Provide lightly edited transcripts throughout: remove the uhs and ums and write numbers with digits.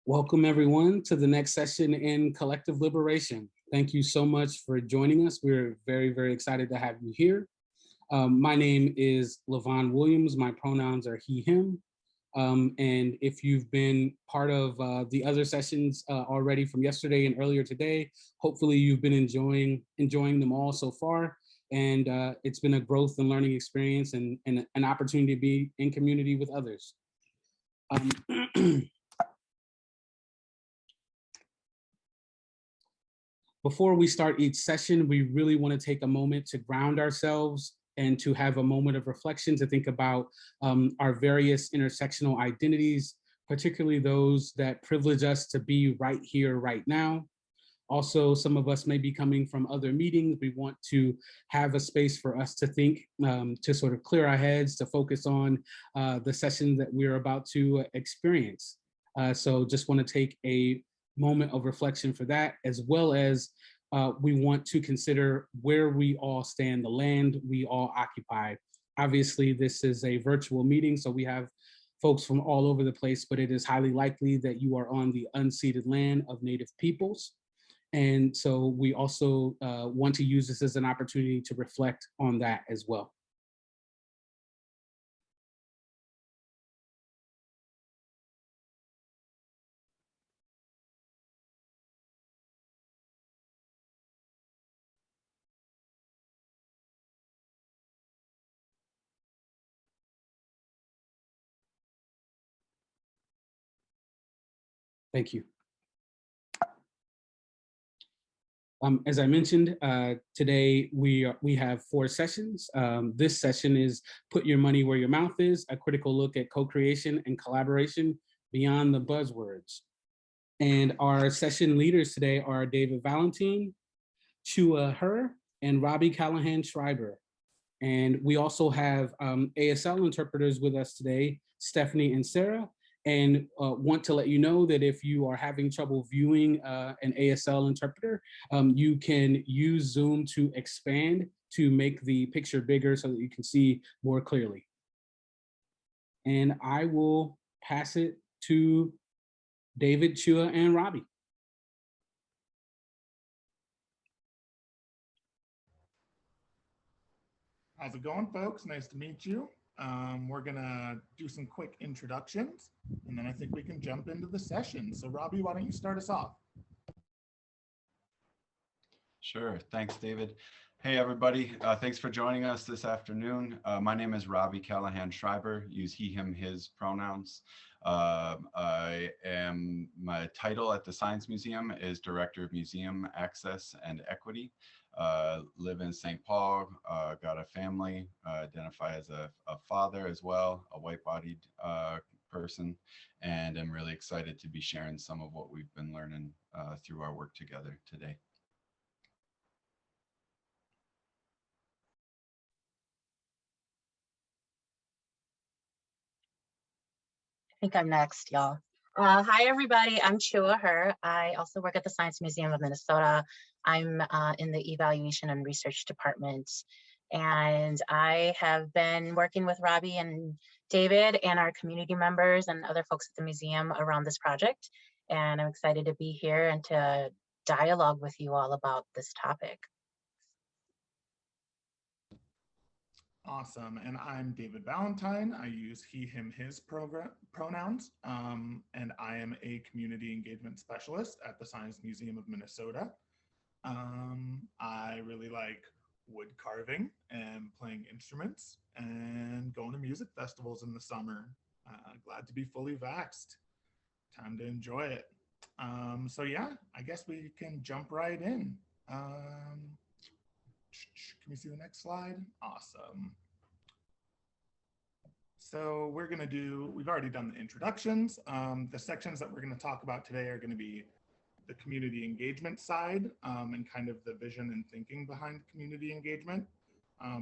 Welcome everyone to the next session in Collective Liberation. Thank you so much for joining us. We're very, very excited to have you here. My name is Levon Williams. My pronouns are he, him. And if you've been part of the other sessions already from yesterday and earlier today, hopefully you've been enjoying them all so far. And it's been a growth and learning experience and an opportunity to be in community with others. Before we start each session, we really want to take a moment to ground ourselves and to have a moment of reflection to think about our various intersectional identities, particularly those that privilege us to be right here, right now. Also, some of us may be coming from other meetings. We want to have a space for us to think, to sort of clear our heads, to focus on the session that we're about to experience. So just want to take a moment of reflection for that, as well as we want to consider where we all stand, the land we all occupy. Obviously, this is a virtual meeting, so we have folks from all over the place, but it is highly likely that you are on the unceded land of Native peoples. And so we also want to use this as an opportunity to reflect on that as well. Thank you. As I mentioned, today we have 4 sessions. This session is Put Your Money Where Your Mouth Is, a critical look at co-creation and collaboration beyond the buzzwords. And our session leaders today are David Valentine, Choua, and Robby Callahan Schreiber. And we also have ASL interpreters with us today, Stephanie and Sarah, and want to let you know that if you are having trouble viewing an ASL interpreter, you can use Zoom to expand to make the picture bigger so that you can see more clearly. And I will pass it to David, Choua, and Robby. How's it going, folks? Nice to meet you. We're gonna do some quick introductions, and then I think we can jump into the session. So Robby, why don't you start us off? Sure, thanks, David. Hey, everybody, thanks for joining us this afternoon. My name is Robby Callahan Schreiber, use he, him, his pronouns. My title at the Science Museum is Director of Museum Access and Equity. Live in St. Paul, got a family, identify as a father as well, a white-bodied person, and I'm really excited to be sharing some of what we've been learning through our work together today. I think I'm next, y'all. Hi, everybody. I'm Choua. I also work at the Science Museum of Minnesota. I'm in the Evaluation and Research Department. And I have been working with Robby and David and our community members and other folks at the museum around this project. And I'm excited to be here and to dialogue with you all about this topic. Awesome, and I'm David Valentine. I use he, him, his pronouns, and I am a community engagement specialist at the Science Museum of Minnesota. I really like wood carving and playing instruments and going to music festivals in the summer. Glad to be fully vaxxed. Time to enjoy it. So yeah, I guess we can jump right in. Can we see the next slide? Awesome. So we're going to do, we've already done the introductions. The sections that we're going to talk about today are going to be the community engagement side and kind of the vision and thinking behind community engagement.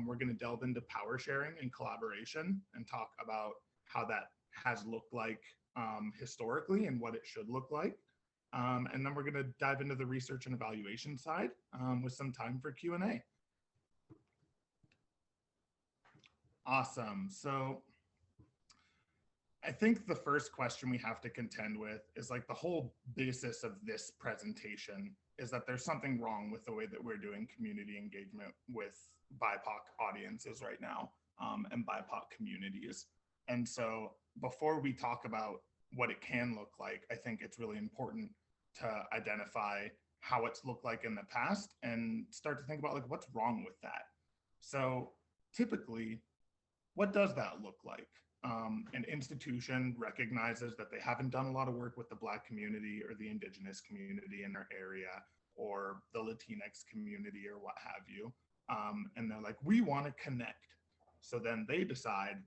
We're going to delve into power sharing and collaboration and talk about how that has looked like historically and what it should look like. And then we're going to dive into the research and evaluation side with some time for Q&A. Awesome. So I think the first question we have to contend with is like the whole basis of this presentation is that there's something wrong with the way that we're doing community engagement with BIPOC audiences right now, and BIPOC communities. And so before we talk about what it can look like, I think it's really important to identify how it's looked like in the past and start to think about like what's wrong with that. So typically, what does that look like? An institution recognizes that they haven't done a lot of work with the Black community or the Indigenous community in their area or the Latinx community or what have you. And they're like, we want to connect. So then they decide,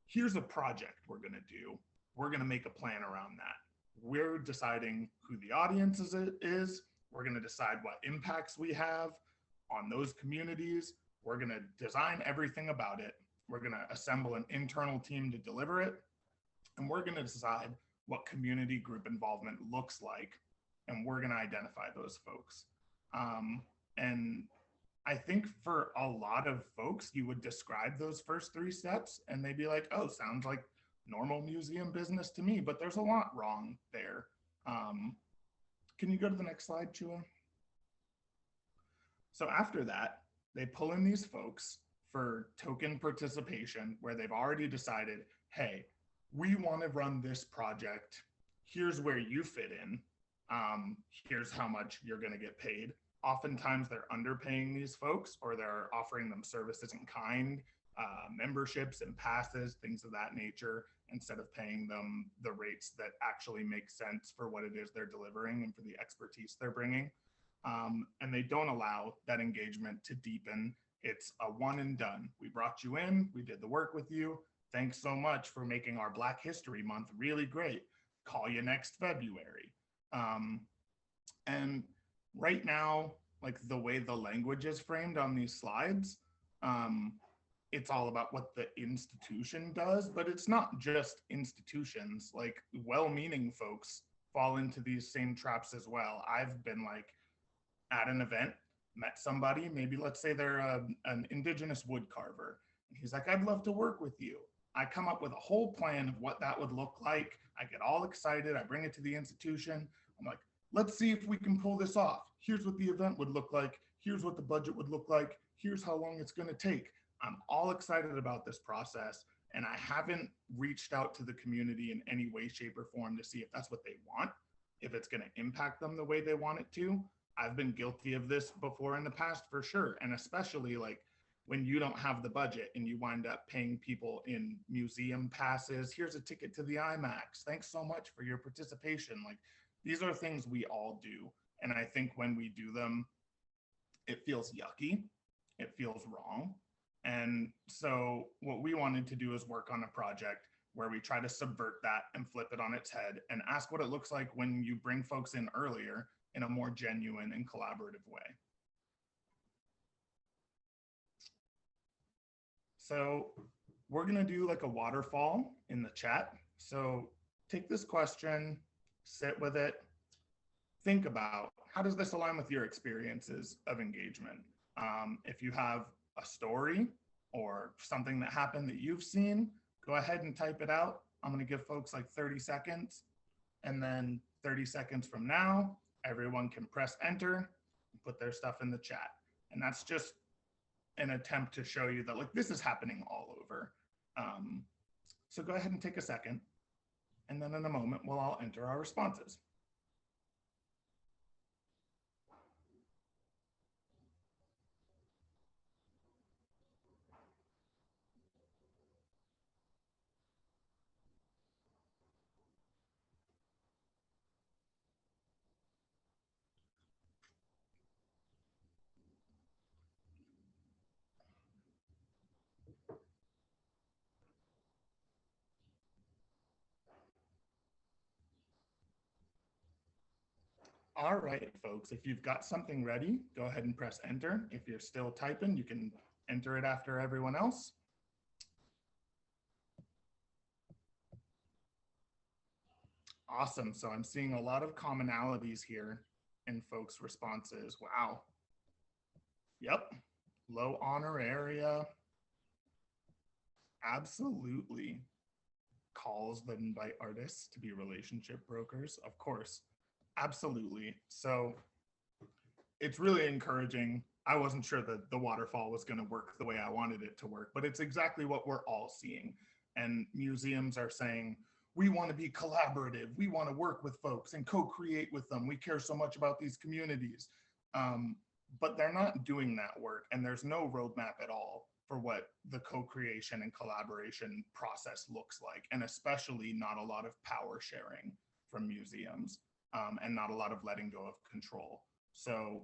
here's a project we're going to do. We're going to make a plan around that. We're deciding who the audience is. We're going to decide what impacts we have on those communities. We're going to design everything about it. We're going to assemble an internal team to deliver it. And we're going to decide what community group involvement looks like. And we're going to identify those folks. And I think for a lot of folks, you would describe those first 3 steps and they'd be like, oh, sounds like normal museum business to me, but there's a lot wrong there. Can you go to the next slide, Choua? So after that, they pull in these folks for token participation where they've already decided, hey, we want to run this project. Here's where you fit in. Here's how much you're going to get paid. Oftentimes they're underpaying these folks or they're offering them services in kind, memberships and passes, things of that nature, instead of paying them the rates that actually make sense for what it is they're delivering and for the expertise they're bringing. And they don't allow that engagement to deepen. It's a one and done. We brought you in, we did the work with you. Thanks so much for making our Black History Month really great. Call you next February. And right now, like the way the language is framed on these slides, it's all about what the institution does, but it's not just institutions. Like well-meaning folks fall into these same traps as well. I've been like at an event, met somebody, maybe let's say they're an Indigenous wood carver. And he's like, I'd love to work with you. I come up with a whole plan of what that would look like. I get all excited. I bring it to the institution. I'm like, let's see if we can pull this off. Here's what the event would look like. Here's what the budget would look like. Here's how long it's going to take. I'm all excited about this process. And I haven't reached out to the community in any way, shape, or form to see if that's what they want, if it's going to impact them the way they want it to. I've been guilty of this before in the past for sure. And especially like when you don't have the budget and you wind up paying people in museum passes. Here's a ticket to the IMAX. Thanks so much for your participation. Like these are things we all do. And I think when we do them, it feels yucky. It feels wrong. And so what we wanted to do is work on a project where we try to subvert that and flip it on its head and ask what it looks like when you bring folks in earlier in a more genuine and collaborative way. So we're gonna do like a waterfall in the chat. So take this question, sit with it, think about how does this align with your experiences of engagement? If you have a story or something that happened that you've seen, go ahead and type it out. I'm gonna give folks like 30 seconds and then 30 seconds from now, everyone can press enter and put their stuff in the chat. And that's just an attempt to show you that like this is happening all over. So go ahead and take a second. And then in a moment, we'll all enter our responses. All right, folks, if you've got something ready, go ahead and press enter. If you're still typing, you can enter it after everyone else. Awesome, so I'm seeing a lot of commonalities here in folks' responses. Wow. Yep, low honor area. Absolutely. calls that invite artists to be relationship brokers? Of course, absolutely. So it's really encouraging. I wasn't sure that the waterfall was going to work the way I wanted it to work, but it's exactly what we're all seeing. And museums are saying, we want to be collaborative. We want to work with folks and co-create with them. We care so much about these communities. But they're not doing that work, and there's no roadmap at all for what the co-creation and collaboration process looks like, and especially not a lot of power sharing from museums, and not a lot of letting go of control. So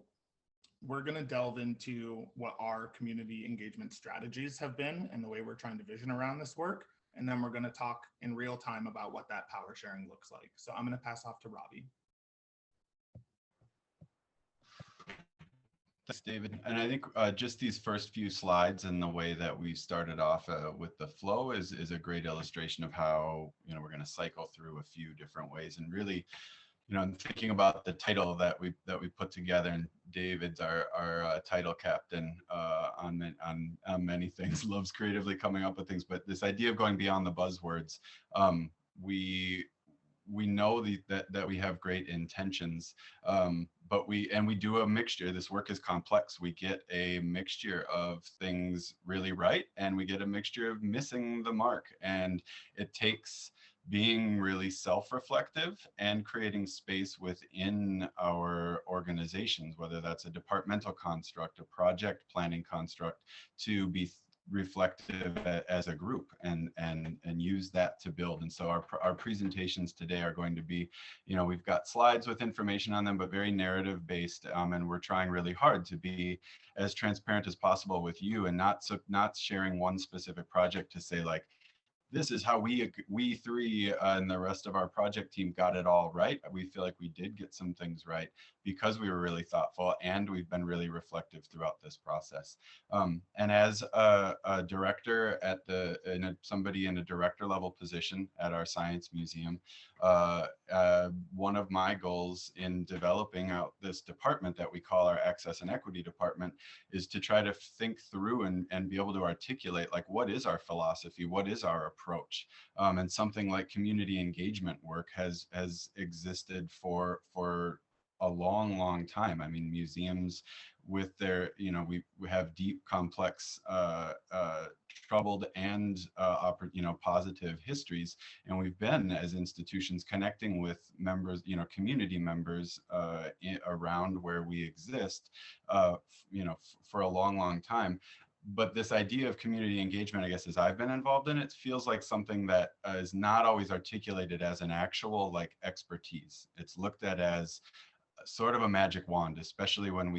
we're going to delve into what our community engagement strategies have been and the way we're trying to vision around this work. And then we're going to talk in real time about what that power sharing looks like. So I'm going to pass off to Robby. Thanks, David. And I think just these first few slides and the way that we started off with the flow is a great illustration of how, we're going to cycle through a few different ways. And really, I'm thinking about the title that we put together, and David's our title captain on many things, loves creatively coming up with things. But this idea of going beyond the buzzwords, we know that we have great intentions, but we do a mixture. This work is complex. We get a mixture of things really right, and we get a mixture of missing the mark. And it takes being really self-reflective and creating space within our organizations, whether that's a departmental construct, a project planning construct, to be reflective as a group and use that to build. And so our presentations today are going to be, we've got slides with information on them, but very narrative based, and we're trying really hard to be as transparent as possible with you, and not sharing one specific project to say, like, this is how we three and the rest of our project team got it all right. We feel like we did get some things right because we were really thoughtful, and we've been really reflective throughout this process. And as a director somebody in a director level position at our science museum, one of my goals in developing out this department that we call our Access and Equity Department is to try to think through and be able to articulate, like, what is our philosophy? What is our approach? And something like community engagement work has existed for a long time. I mean, museums with their, we have deep, complex, troubled and positive histories, and we've been, as institutions, connecting with members, community members around where we exist, for a long time. But this idea of community engagement, I guess, as I've been involved in it, feels like something that is not always articulated as an actual, like, expertise. It's looked at as sort of a magic wand, especially when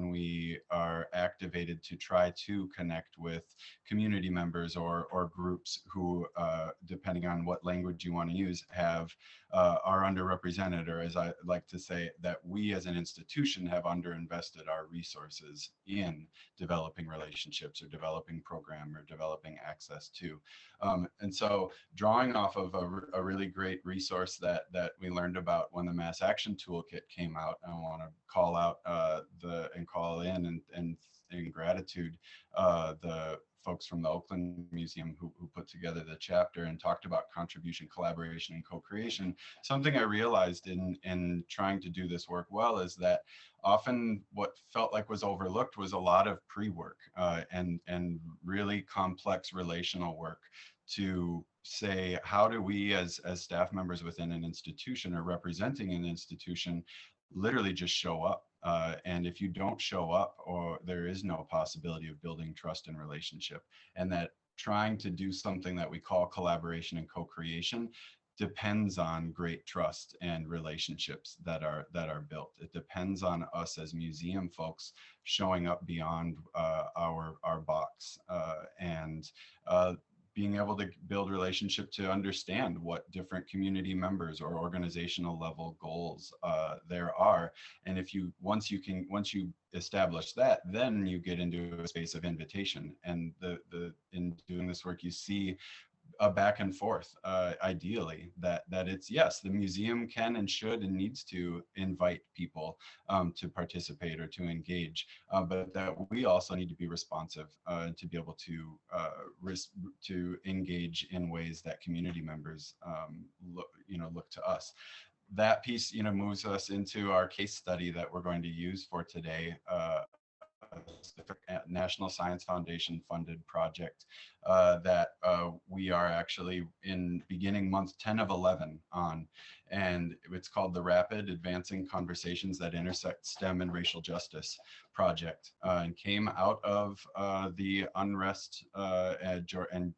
we are activated to try to connect with community members or groups who, depending on what language you want to use, are underrepresented, or, as I like to say, that we as an institution have underinvested our resources in developing relationships or developing program or developing access to. And so drawing off of a really great resource that we learned about when the Mass Action Toolkit came out, I want to call out call in and in gratitude the folks from the Oakland Museum who put together the chapter and talked about contribution, collaboration, and co-creation. Something I realized in trying to do this work well is that often what felt like was overlooked was a lot of pre-work and really complex relational work to say, how do we as staff members within an institution or representing an institution literally just show up? And if you don't show up, or there is no possibility of building trust and relationship, and that trying to do something that we call collaboration and co-creation depends on great trust and relationships that are built. It depends on us as museum folks showing up beyond our box and being able to build relationship to understand what different community members or organizational level goals there are. And if you once you establish that, then you get into a space of invitation. And in doing this work, you see a back and forth, ideally, that it's, yes, the museum can and should and needs to invite people to participate or to engage, but that we also need to be responsive to be able to engage in ways that community members look to us. That piece, moves us into our case study that we're going to use for today, a National Science Foundation funded project that we are actually in beginning month 10 of 11 on, and it's called the Rapid Advancing Conversations That Intersect STEM and Racial Justice project, and came out of the unrest and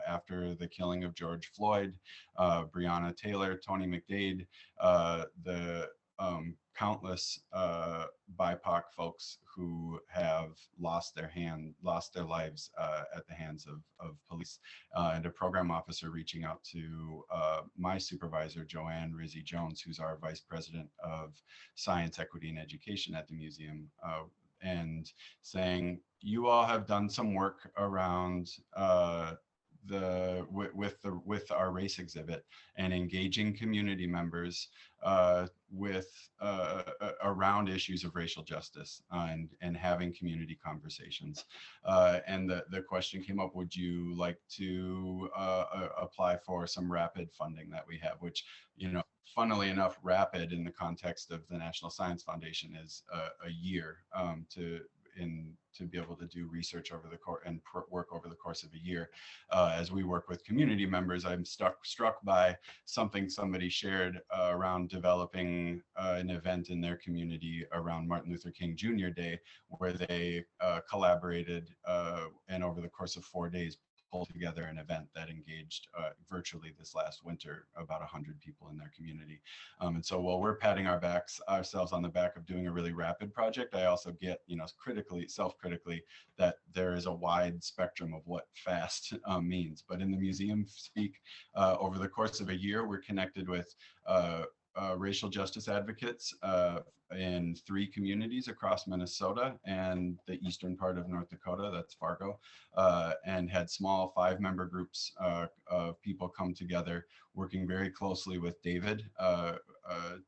after the killing of George Floyd, Breonna Taylor, Tony McDade, the countless BIPOC folks who have lost their lives at the hands of police, and a program officer reaching out to my supervisor, Joanne Rizzi Jones, who's our Vice President of Science, Equity, and Education at the museum, and saying, you all have done some work around with our race exhibit and engaging community members around issues of racial justice and having community conversations. And the question came up, would you like to apply for some rapid funding that we have, which, funnily enough, rapid in the context of the National Science Foundation is a year to be able to do research over the course and work over the course of a year. As we work with community members, I'm struck by something somebody shared around developing an event in their community around Martin Luther King Jr. Day, where they collaborated and over the course of 4 days pulled together an event that engaged virtually this last winter about 100 people in their community. And so while we're patting ourselves on the back of doing a really rapid project, I also get, self-critically, that there is a wide spectrum of what fast means. But in the museum speak, over the course of a year, we're connected with racial justice advocates in 3 communities across Minnesota and the eastern part of North Dakota, that's Fargo, and had small 5-member groups of people come together, working very closely with David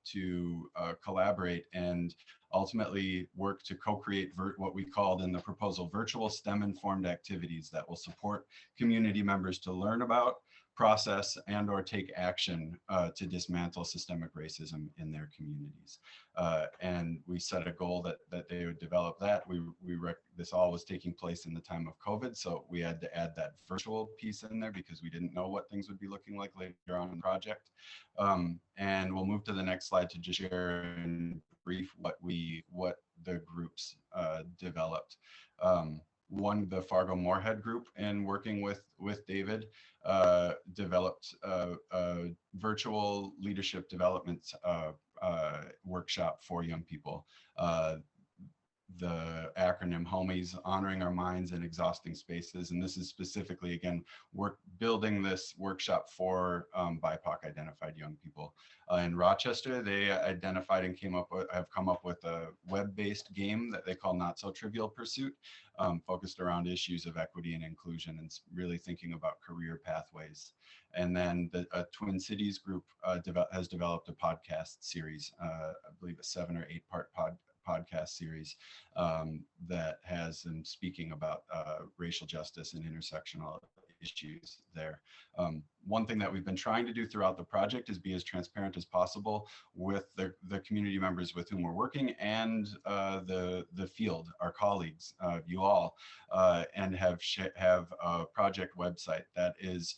to collaborate and ultimately work to co-create what we called in the proposal virtual STEM-informed activities that will support community members to learn about, process, and or take action to dismantle systemic racism in their communities. And we set a goal that they would develop that. This all was taking place in the time of COVID, so we had to add that virtual piece in there because we didn't know what things would be looking like later on in the project. And we'll move to the next slide to just share in brief what the groups developed. The Fargo Moorhead group, in working with David, developed a virtual leadership development workshop for young people. The acronym HOMIES, Honoring Our Minds in Exhausting Spaces. And this is specifically, again, building this workshop for BIPOC identified young people. In Rochester, they identified and have come up with a web-based game that they call Not So Trivial Pursuit, focused around issues of equity and inclusion and really thinking about career pathways. And then the Twin Cities group has developed a podcast series, I believe a 7 or 8 part podcast series that has them speaking about racial justice and intersectional issues there. One thing that we've been trying to do throughout the project is be as transparent as possible with the community members with whom we're working and the field, our colleagues, you all, and have a project website that is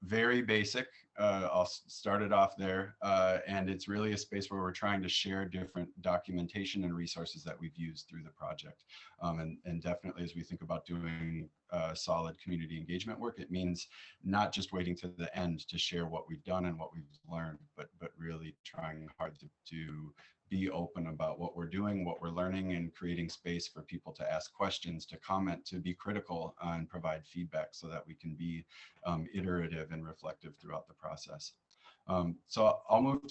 very basic. I'll start it off there. And it's really a space where we're trying to share different documentation and resources that we've used through the project. And definitely as we think about doing solid community engagement work, it means not just waiting to the end to share what we've done and what we've learned, but really trying hard to be open about what we're doing, what we're learning, and creating space for people to ask questions, to comment, to be critical, and provide feedback so that we can be iterative and reflective throughout the process. So I'll move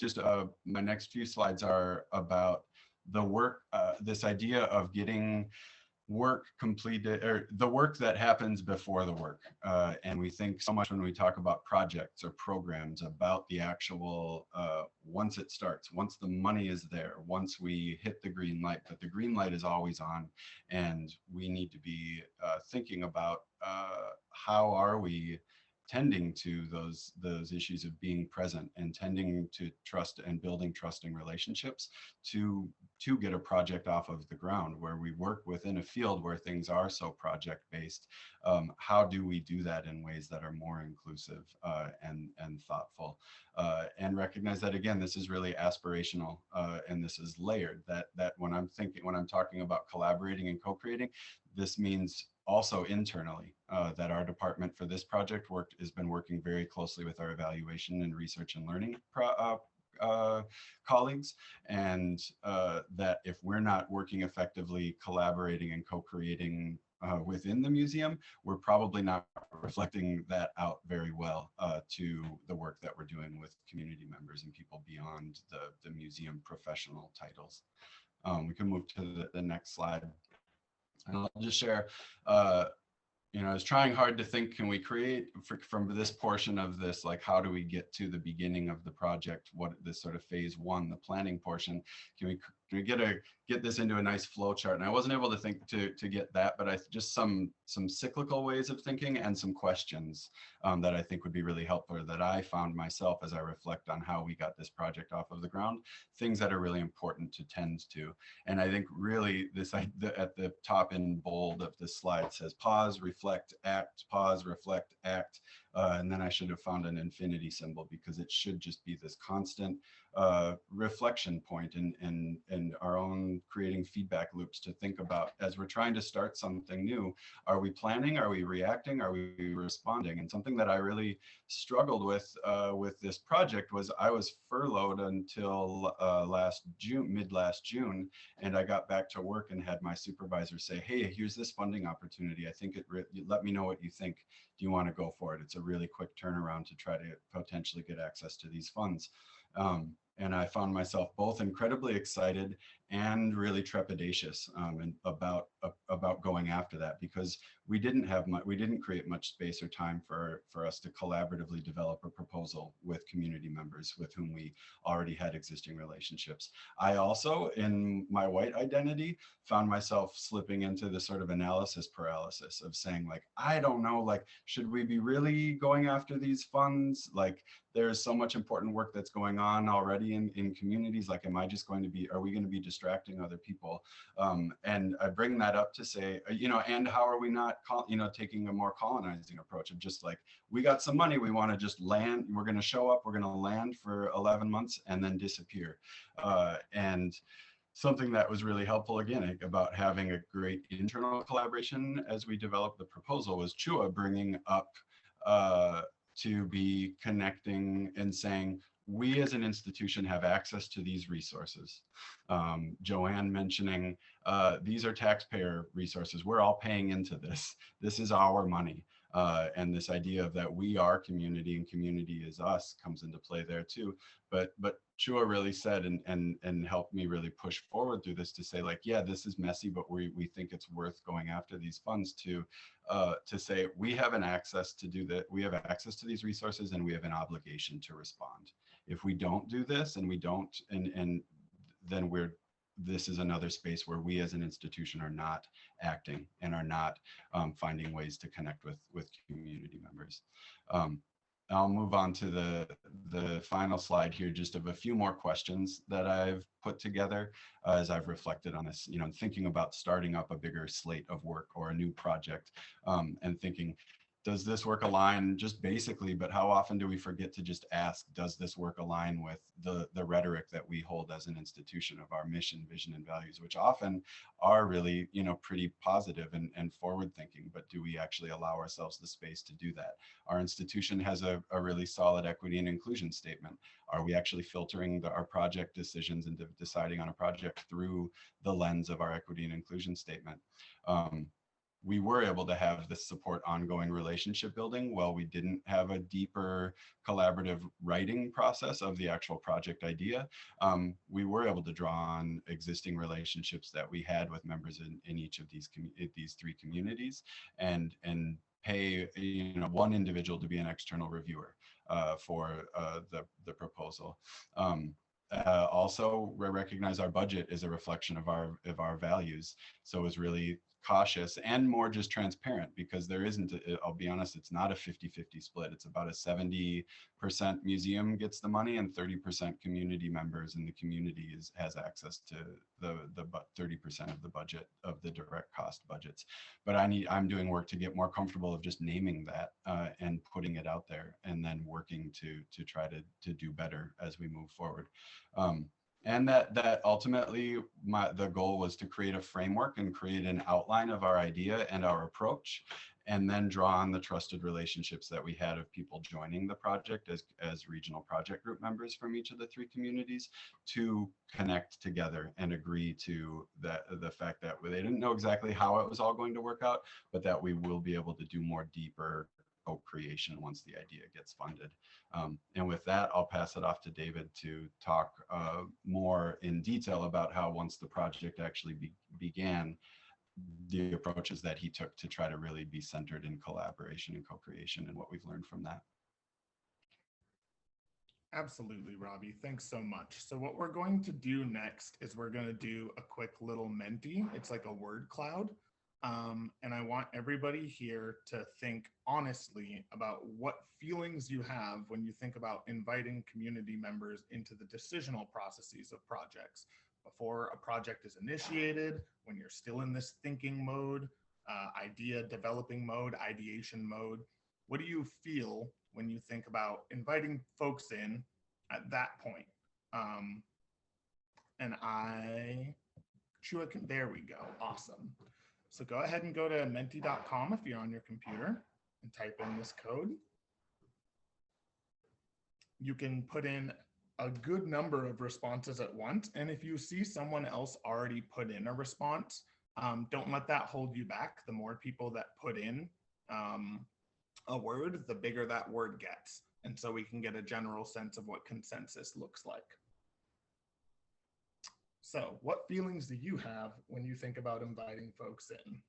my next few slides are about the work, this idea of getting work completed, or the work that happens before the work. And we think so much when we talk about projects or programs about the actual, once it starts, once the money is there, once we hit the green light, but the green light is always on. And we need to be thinking about how are we tending to those issues of being present and tending to trust and building trusting relationships to get a project off of the ground, where we work within a field where things are so project based. How do we do that in ways that are more inclusive and thoughtful, and recognize that, again, this is really aspirational, and this is layered, that when I'm talking about collaborating and co-creating, this means also internally, that our department for this project has been working very closely with our evaluation and research and learning colleagues, and that if we're not working effectively collaborating and co-creating within the museum, we're probably not reflecting that out very well to the work that we're doing with community members and people beyond the museum professional titles. We can move to the next slide. And I'll just share, I was trying hard to think, can we create from this portion of this, like, how do we get to the beginning of the project? What this sort of phase one, the planning portion, can we get this into a nice flow chart? And I wasn't able to think to get that, but just some cyclical ways of thinking and some questions that I think would be really helpful, that I found myself as I reflect on how we got this project off of the ground, things that are really important to tend to. And I think really this at the top in bold of this slide says pause, reflect, act, pause, reflect, act. And then I should have found an infinity symbol, because it should just be this constant reflection point and our own creating feedback loops to think about as we're trying to start something new. Are we planning? Are we reacting? Are we responding? And something that I really struggled with this project was I was furloughed until mid last June, and I got back to work and had my supervisor say, "Hey, here's this funding opportunity. I think let me know what you think. Do you want to go for it? It's a really quick turnaround to try to potentially get access to these funds." And I found myself both incredibly excited and really trepidatious about going after that, because we didn't create much space or time for us to collaboratively develop a proposal with community members with whom we already had existing relationships. I also, in my white identity, found myself slipping into the sort of analysis paralysis of saying, like, I don't know, like, should we be really going after these funds? Like, there's so much important work that's going on already in communities. Like, are we going to be distracting other people? And I bring that up to say, and how are we not, taking a more colonizing approach of just like, we got some money, we want to just land, we're going to show up, we're going to land for 11 months and then disappear. And something that was really helpful, again, about having a great internal collaboration as we developed the proposal, was Choua bringing up to be connecting and saying, we as an institution have access to these resources. Joanne mentioning, these are taxpayer resources. We're all paying into this. This is our money. And this idea of that we are community and community is us comes into play there too. But Choua really said and helped me really push forward through this to say, like, yeah, this is messy, but we think it's worth going after these funds to say we have an access to do that. We have access to these resources and we have an obligation to respond. If we don't do this and we don't, and then this is another space where we as an institution are not acting and are not finding ways to connect with community members. I'll move on to the final slide here, just of a few more questions that I've put together as I've reflected on this, thinking about starting up a bigger slate of work or a new project, and thinking, does this work align, just basically, but how often do we forget to just ask, does this work align with the rhetoric that we hold as an institution of our mission, vision, and values, which often are really, pretty positive and forward thinking, but do we actually allow ourselves the space to do that? Our institution has a really solid equity and inclusion statement. Are we actually filtering our project decisions and deciding on a project through the lens of our equity and inclusion statement? we were able to have this support ongoing relationship building while we didn't have a deeper collaborative writing process of the actual project idea. We were able to draw on existing relationships that we had with members in each of these three communities, and pay one individual to be an external reviewer for the proposal. Also, we recognize our budget is a reflection of our values. So it was really cautious and more just transparent, because there isn't, I'll be honest, it's not a 50-50 split. It's about a 70% museum gets the money and 30% community members in the community has access to the 30% of the budget, of the direct cost budgets. But I'm doing work to get more comfortable of just naming that and putting it out there, and then working to try to do better as we move forward. And that ultimately the goal was to create a framework and create an outline of our idea and our approach, and then draw on the trusted relationships that we had of people joining the project as regional project group members from each of the three communities to connect together and agree to the fact that they didn't know exactly how it was all going to work out, but that we will be able to do more deeper co-creation once the idea gets funded. And with that, I'll pass it off to David to talk more in detail about how, once the project actually began, the approaches that he took to try to really be centered in collaboration and co-creation, and what we've learned from that. Absolutely, Robby. Thanks so much. So what we're going to do next is we're going to do a quick little Menti. It's like a word cloud. And I want everybody here to think honestly about what feelings you have when you think about inviting community members into the decisional processes of projects. Before a project is initiated, when you're still in this thinking mode, idea developing mode, ideation mode, what do you feel when you think about inviting folks in at that point? There we go, awesome. So go ahead and go to menti.com if you're on your computer and type in this code. You can put in a good number of responses at once. And if you see someone else already put in a response, don't let that hold you back. The more people that put in a word, the bigger that word gets. And so we can get a general sense of what consensus looks like. So what feelings do you have when you think about inviting folks in?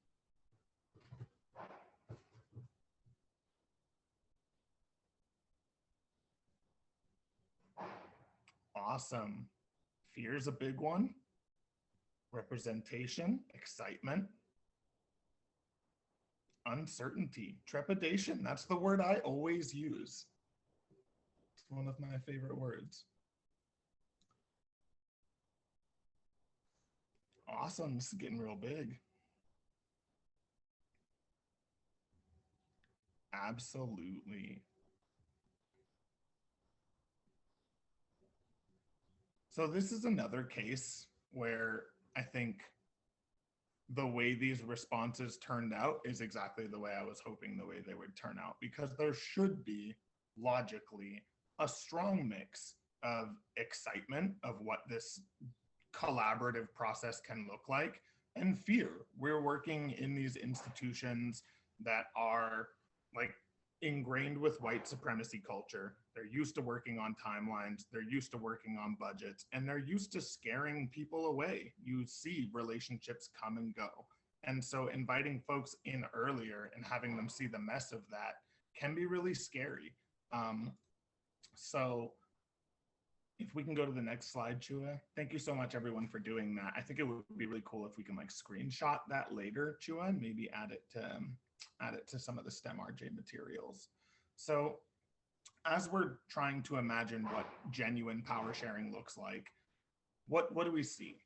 Awesome. Fear's a big one. Representation, excitement, uncertainty, trepidation. That's the word I always use. It's one of my favorite words. Awesome, this is getting real big. Absolutely. So this is another case where I think the way these responses turned out is exactly the way I was hoping the way they would turn out, because there should be logically a strong mix of excitement of what this collaborative process can look like, and fear. We're working in these institutions that are like ingrained with white supremacy culture. They're used to working on timelines, they're used to working on budgets, and they're used to scaring people away. You see relationships come and go. And so inviting folks in earlier and having them see the mess of that can be really scary. So if we can go to the next slide, Choua. Thank you so much, everyone, for doing that. I think it would be really cool if we can like screenshot that later, Choua, and maybe add it to some of the STEM RJ materials. So as we're trying to imagine what genuine power sharing looks like, what do we see?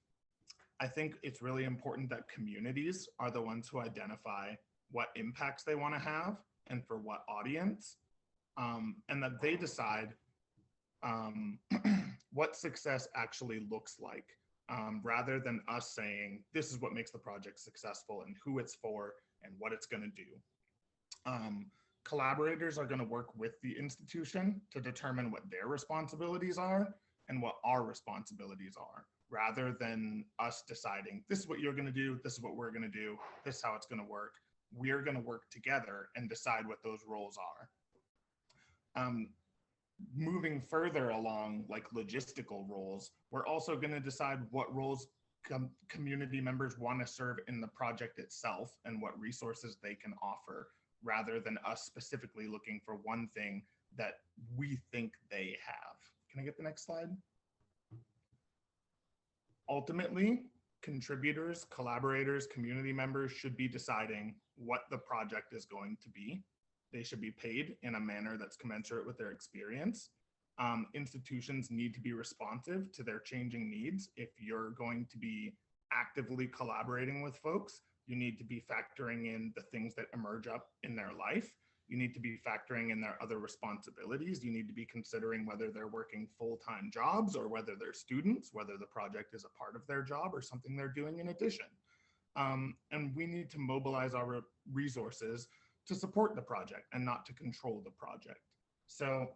I think it's really important that communities are the ones who identify what impacts they want to have and for what audience, and that they decide what success actually looks like, rather than us saying, this is what makes the project successful and who it's for and what it's going to do. Collaborators are going to work with the institution to determine what their responsibilities are and what our responsibilities are, rather than us deciding, this is what you're going to do, this is what we're going to do, this is how it's going to work. we're going to work together and decide what those roles are. Moving further along, like logistical roles, we're also going to decide what roles community members want to serve in the project itself and what resources they can offer, rather than us specifically looking for one thing that we think they have. Can I get the next slide? Ultimately, contributors, collaborators, community members should be deciding what the project is going to be. They should be paid in a manner that's commensurate with their experience. Institutions need to be responsive to their changing needs. If you're going to be actively collaborating with folks, you need to be factoring in the things that emerge up in their life. You need to be factoring in their other responsibilities. You need to be considering whether they're working full-time jobs or whether they're students, whether the project is a part of their job or something they're doing in addition. And we need to mobilize our resources to support the project and not to control the project. So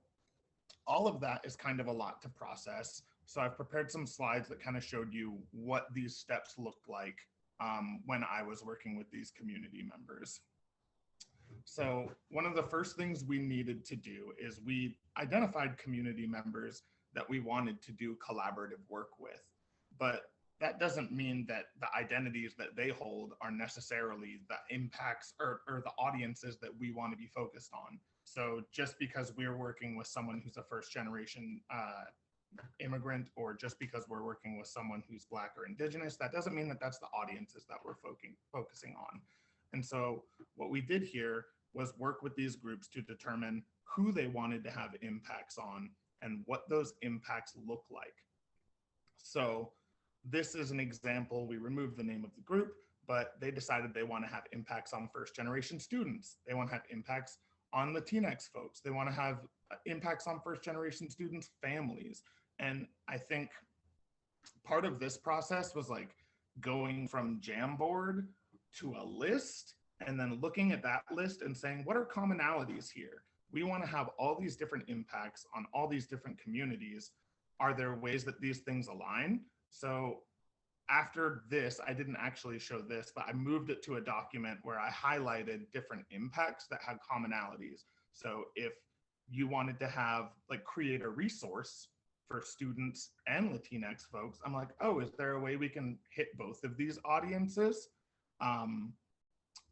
all of that is kind of a lot to process. So I've prepared some slides that kind of showed you what these steps looked like when I was working with these community members. So one of the first things we needed to do is we identified community members that we wanted to do collaborative work with, but that doesn't mean that the identities that they hold are necessarily the impacts or the audiences that we want to be focused on. So just because we're working with someone who's a first generation immigrant, or just because we're working with someone who's Black or Indigenous, that doesn't mean that that's the audiences that we're focusing on. And so what we did here was work with these groups to determine who they wanted to have impacts on and what those impacts look like. So this is an example. We removed the name of the group, but they decided they want to have impacts on first generation students. They want to have impacts on Latinx folks. They want to have impacts on first generation students' families. And I think part of this process was like going from Jamboard to a list and then looking at that list and saying, what are commonalities here? We want to have all these different impacts on all these different communities. Are there ways that these things align? So after this, I didn't actually show this, but I moved it to a document where I highlighted different impacts that had commonalities. So if you wanted to have like create a resource for students and Latinx folks, I'm like, oh, is there a way we can hit both of these audiences?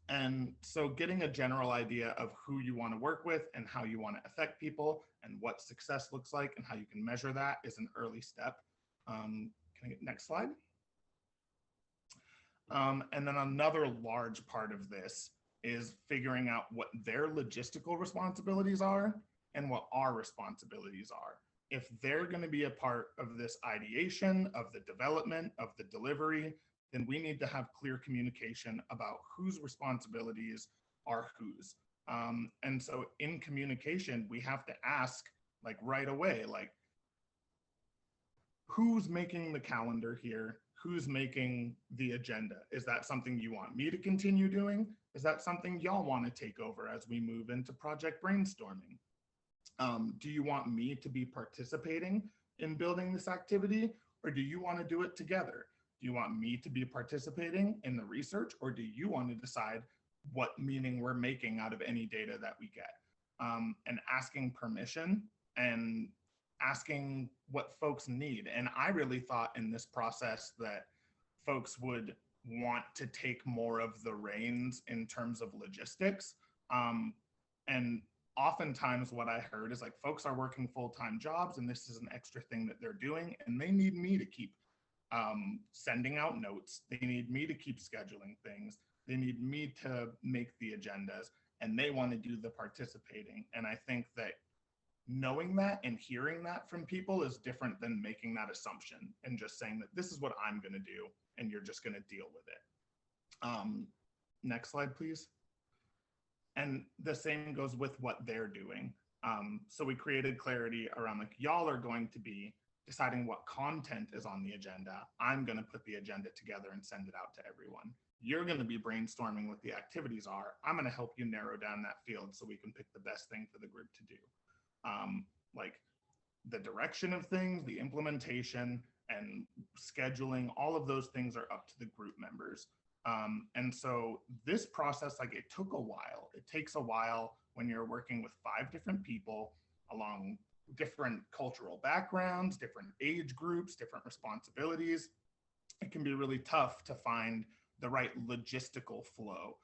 And so getting a general idea of who you want to work with and how you want to affect people and what success looks like and how you can measure that is an early step. Can I get next slide? And then another large part of this is figuring out what their logistical responsibilities are and what our responsibilities are. If they're going to be a part of this ideation, of the development, of the delivery, then we need to have clear communication about whose responsibilities are whose. And so in communication, we have to ask like right away, like, who's making the calendar here? Who's making the agenda? Is that something you want me to continue doing? Is that something y'all want to take over as we move into project brainstorming? Do you want me to be participating in building this activity, or do you want to do it together? Do you want me to be participating in the research, or do you want to decide what meaning we're making out of any data that we get? And asking permission and asking what folks need. And I really thought in this process that folks would want to take more of the reins in terms of logistics. And oftentimes what I heard is like, folks are working full-time jobs and this is an extra thing that they're doing and they need me to keep sending out notes. They need me to keep scheduling things. They need me to make the agendas and they want to do the participating. And I think that knowing that and hearing that from people is different than making that assumption and just saying that this is what I'm going to do and you're just going to deal with it. Next slide, please. And the same goes with what they're doing. So we created clarity around like, y'all are going to be deciding what content is on the agenda. I'm going to put the agenda together and send it out to everyone. You're going to be brainstorming what the activities are. I'm going to help you narrow down that field so we can pick the best thing for the group to do. Like the direction of things, the implementation and scheduling, all of those things are up to the group members. And so this process, like it took a while. It takes a while when you're working with 5 different people along different cultural backgrounds, different age groups, different responsibilities. It can be really tough to find the right logistical flow.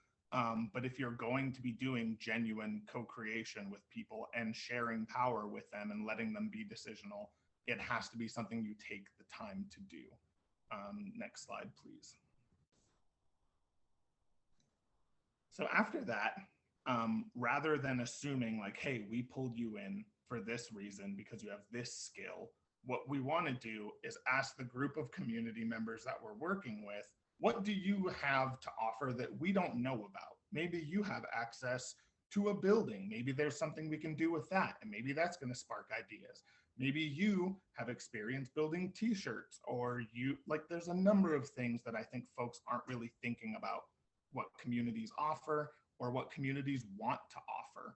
But if you're going to be doing genuine co-creation with people and sharing power with them and letting them be decisional, it has to be something you take the time to do. Next slide, please. So after that, rather than assuming like, hey, we pulled you in for this reason because you have this skill, what we want to do is ask the group of community members that we're working with, what do you have to offer that we don't know about? Maybe you have access to a building. Maybe there's something we can do with that. And maybe that's going to spark ideas. Maybe you have experience building t-shirts, or you like, there's a number of things that I think folks aren't really thinking about what communities offer or what communities want to offer.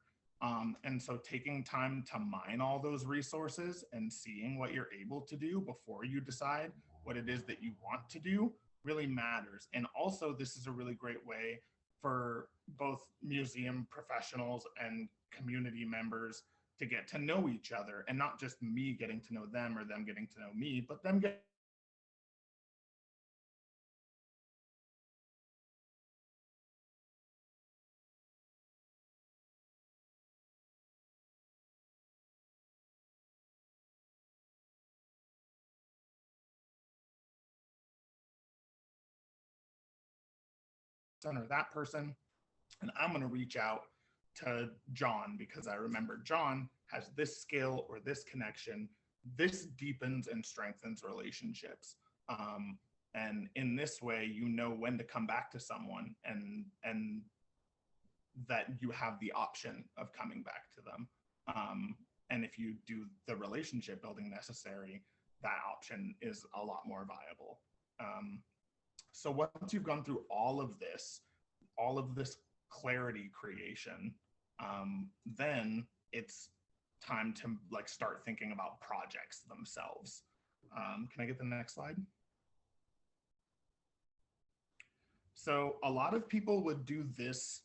And so taking time to mine all those resources and seeing what you're able to do before you decide what it is that you want to do really matters. And also, this is a really great way for both museum professionals and community members to get to know each other, and not just me getting to know them or them getting to know me, but them getting or that person. And I'm going to reach out to John because I remember John has this skill or this connection. This deepens and strengthens relationships. And in this way, you know when to come back to someone, and that you have the option of coming back to them. And if you do the relationship building necessary, that option is a lot more viable. So once you've gone through all of this clarity creation, then it's time to like start thinking about projects themselves. Can I get the next slide? So a lot of people would do this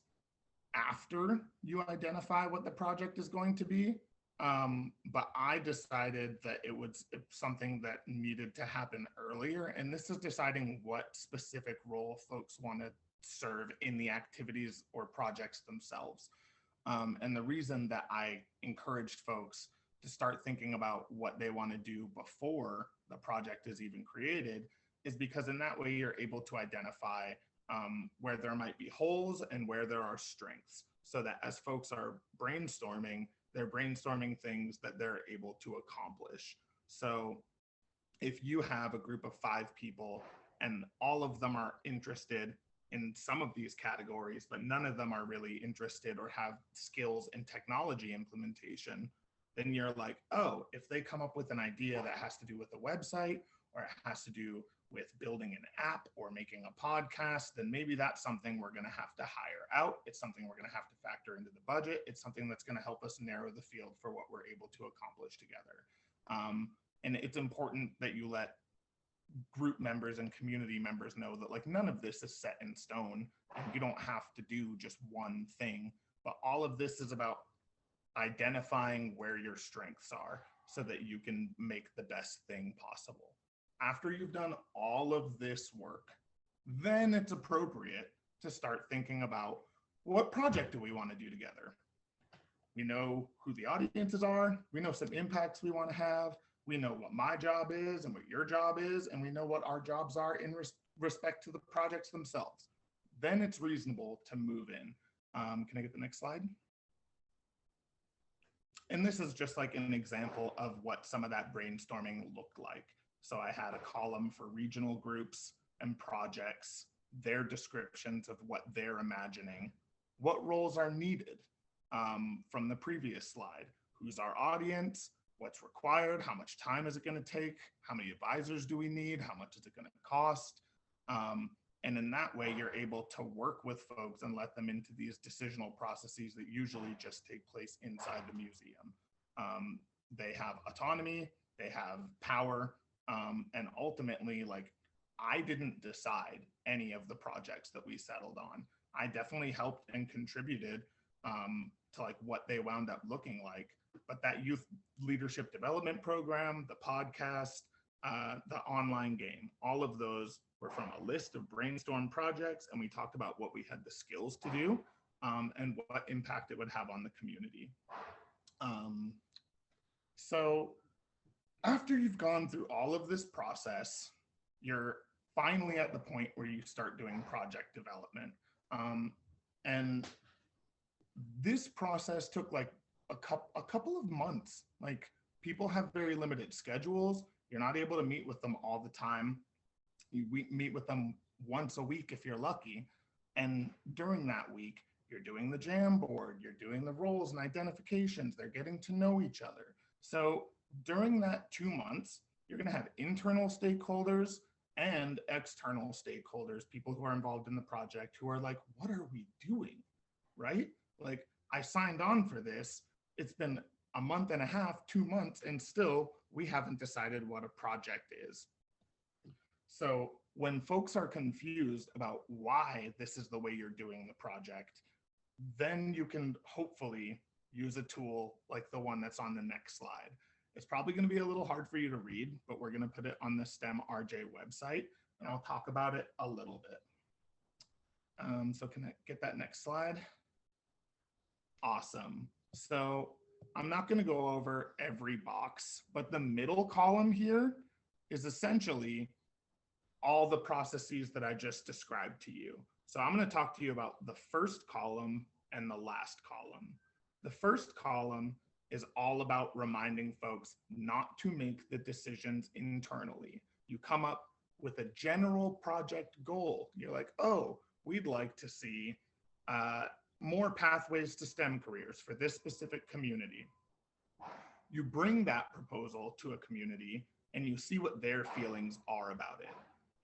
after you identify what the project is going to be. But I decided that it was something that needed to happen earlier. And this is deciding what specific role folks want to serve in the activities or projects themselves. And the reason that I encouraged folks to start thinking about what they want to do before the project is even created is because in that way you're able to identify where there might be holes and where there are strengths, so that as folks are brainstorming, they're brainstorming things that they're able to accomplish. So if you have a group of 5 people and all of them are interested in some of these categories, but none of them are really interested or have skills in technology implementation, then you're like, oh, if they come up with an idea that has to do with a website, or it has to do with building an app or making a podcast, then maybe that's something we're going to have to hire out. It's something we're going to have to factor into the budget. It's something that's going to help us narrow the field for what we're able to accomplish together. And it's important that you let group members and community members know that like none of this is set in stone and you don't have to do just one thing, but all of this is about identifying where your strengths are so that you can make the best thing possible. After you've done all of this work, then it's appropriate to start thinking about what project do we want to do together. We know who the audiences are. We know some impacts we want to have. We know what my job is and what your job is, and we know what our jobs are in respect to the projects themselves. Then it's reasonable to move in. Can I get the next slide? And this is just like an example of what some of that brainstorming looked like. So I had a column for regional groups and projects, their descriptions of what they're imagining, what roles are needed from the previous slide, who's our audience, what's required, how much time is it going to take, how many advisors do we need, how much is it going to cost. And in that way, you're able to work with folks and let them into these decisional processes that usually just take place inside the museum. They have autonomy, they have power, and ultimately, like, I didn't decide any of the projects that we settled on. I definitely helped and contributed to like what they wound up looking like. But that youth leadership development program, the podcast, the online game, all of those were from a list of brainstorm projects, and we talked about what we had the skills to do and what impact it would have on the community. So after you've gone through all of this process, you're finally at the point where you start doing project development. And this process took like a couple of months. Like, people have very limited schedules. You're not able to meet with them all the time. You meet with them once a week if you're lucky. And during that week, you're doing the jam board, you're doing the roles and identifications, they're getting to know each other. So during that 2 months, you're going to have internal stakeholders and external stakeholders, people who are involved in the project, who are like, what are we doing, right? Like, I signed on for this. It's been a month and a half, 2 months, and still we haven't decided what a project is. So when folks are confused about why this is the way you're doing the project, then you can hopefully use a tool like the one that's on the next slide. It's probably going to be a little hard for you to read, but we're going to put it on the STEM RJ website, and I'll talk about it a little bit. So can I get that next slide? Awesome. So I'm not going to go over every box, but the middle column here is essentially all the processes that I just described to you. So I'm going to talk to you about the first column and the last column. The first column is all about reminding folks not to make the decisions internally. You come up with a general project goal. You're like, oh, we'd like to see more pathways to STEM careers for this specific community. You bring that proposal to a community and you see what their feelings are about it.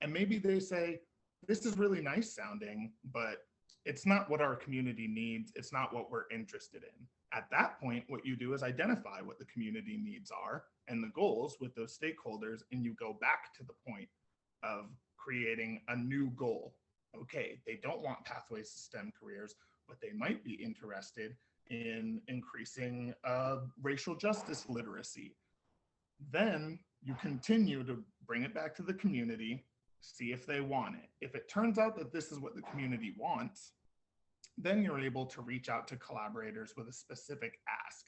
And maybe they say, this is really nice sounding, but it's not what our community needs. It's not what we're interested in. At that point, what you do is identify what the community needs are and the goals with those stakeholders, and you go back to the point of creating a new goal. Okay, they don't want pathways to STEM careers, but they might be interested in increasing racial justice literacy. Then you continue to bring it back to the community, see if they want it. If it turns out that this is what the community wants, then you're able to reach out to collaborators with a specific ask.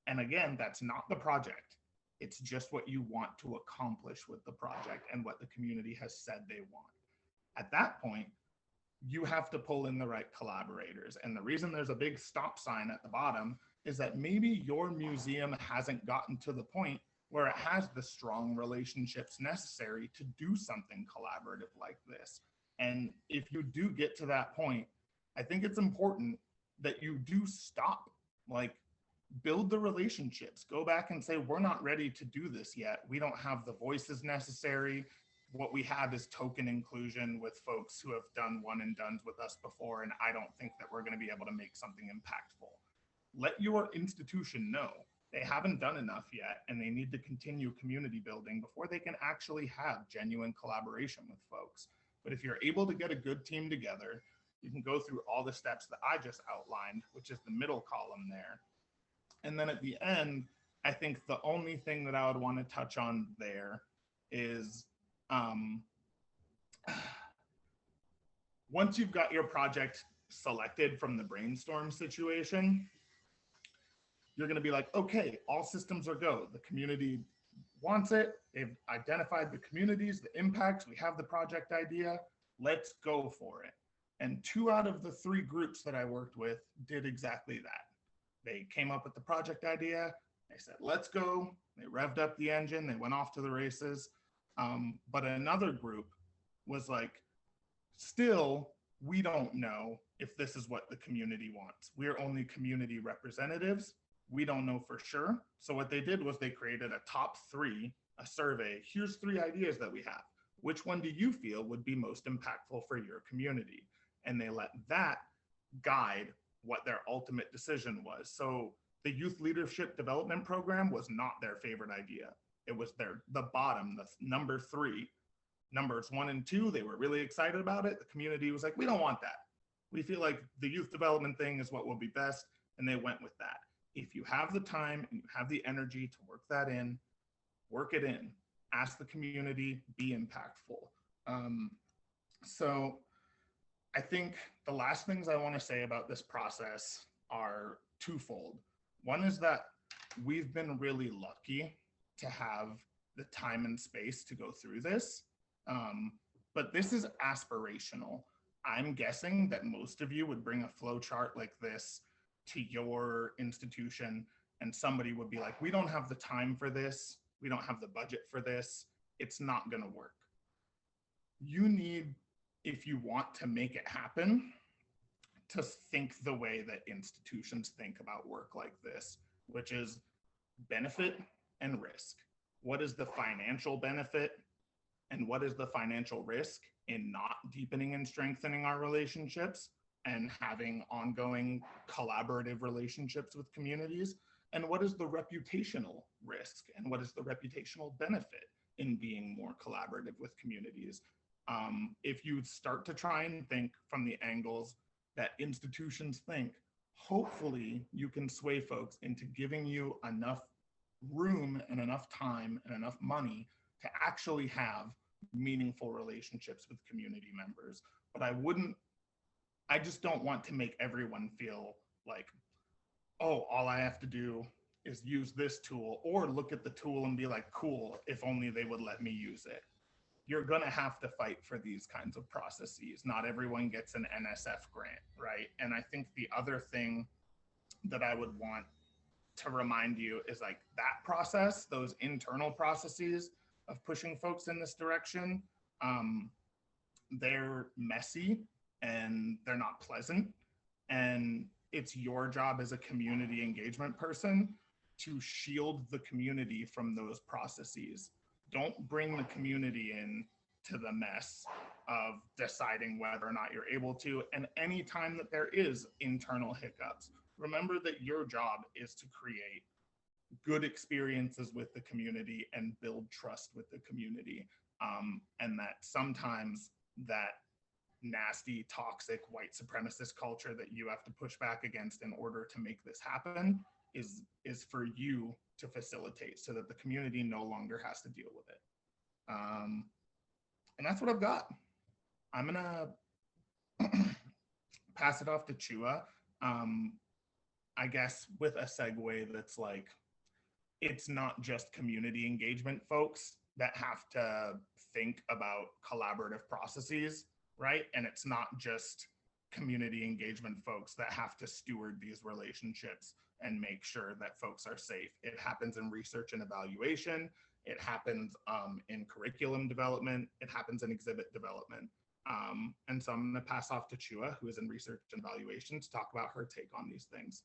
And again, that's not the project. It's just what you want to accomplish with the project and what the community has said they want. At that point, you have to pull in the right collaborators. And the reason there's a big stop sign at the bottom is that maybe your museum hasn't gotten to the point where it has the strong relationships necessary to do something collaborative like this. And if you do get to that point, I think it's important that you do stop, like, build the relationships, go back and say, we're not ready to do this yet. We don't have the voices necessary. What we have is token inclusion with folks who have done one and dones with us before, and I don't think that we're going to be able to make something impactful. Let your institution know they haven't done enough yet, and they need to continue community building before they can actually have genuine collaboration with folks. But if you're able to get a good team together, you can go through all the steps that I just outlined, which is the middle column there. And then at the end, I think the only thing that I would want to touch on there is once you've got your project selected from the brainstorm situation, you're going to be like, okay, all systems are go. The community wants it. They've identified the communities, the impacts. We have the project idea. Let's go for it. And 2 out of the 3 groups that I worked with did exactly that. They came up with the project idea. They said, let's go. They revved up the engine. They went off to the races. But another group was like, still, we don't know if this is what the community wants. We're only community representatives. We don't know for sure. So what they did was they created a top 3, a survey. Here's 3 ideas that we have. Which one do you feel would be most impactful for your community? And they let that guide what their ultimate decision was. So the youth leadership development program was not their favorite idea. It was the bottom, the number 3, numbers 1 and 2, they were really excited about it. The community was like, we don't want that. We feel like the youth development thing is what will be best. And they went with that. If you have the time and you have the energy to work that in, work it in. Ask the community, be impactful. So I think the last things I want to say about this process are twofold. One is that we've been really lucky to have the time and space to go through this, but this is aspirational. I'm guessing that most of you would bring a flow chart like this to your institution, and somebody would be like, we don't have the time for this. We don't have the budget for this. It's not going to work. You need, if you want to make it happen, to think the way that institutions think about work like this, which is benefit and risk. What is the financial benefit and what is the financial risk in not deepening and strengthening our relationships and having ongoing collaborative relationships with communities? And what is the reputational risk and what is the reputational benefit in being more collaborative with communities? If you start to try and think from the angles that institutions think, hopefully you can sway folks into giving you enough room and enough time and enough money to actually have meaningful relationships with community members. But I just don't want to make everyone feel like, oh, all I have to do is use this tool, or look at the tool and be like, cool, if only they would let me use it. You're gonna have to fight for these kinds of processes. Not everyone gets an NSF grant, right? And I think the other thing that I would want to remind you is like that process, those internal processes of pushing folks in this direction, they're messy and they're not pleasant. And it's your job as a community engagement person to shield the community from those processes. Don't bring the community in to the mess of deciding whether or not you're able to. And anytime that there is internal hiccups, remember that your job is to create good experiences with the community and build trust with the community. And that sometimes that nasty, toxic, white supremacist culture that you have to push back against in order to make this happen is for you to facilitate so that the community no longer has to deal with it. And that's what I've got. I'm gonna pass it off to Choua, I guess with a segue that's like, it's not just community engagement folks that have to think about collaborative processes, right? And it's not just community engagement folks that have to steward these relationships and make sure that folks are safe. It happens in research and evaluation. It happens in curriculum development. It happens in exhibit development. And so I'm gonna pass off to Choua, who is in research and evaluation, to talk about her take on these things.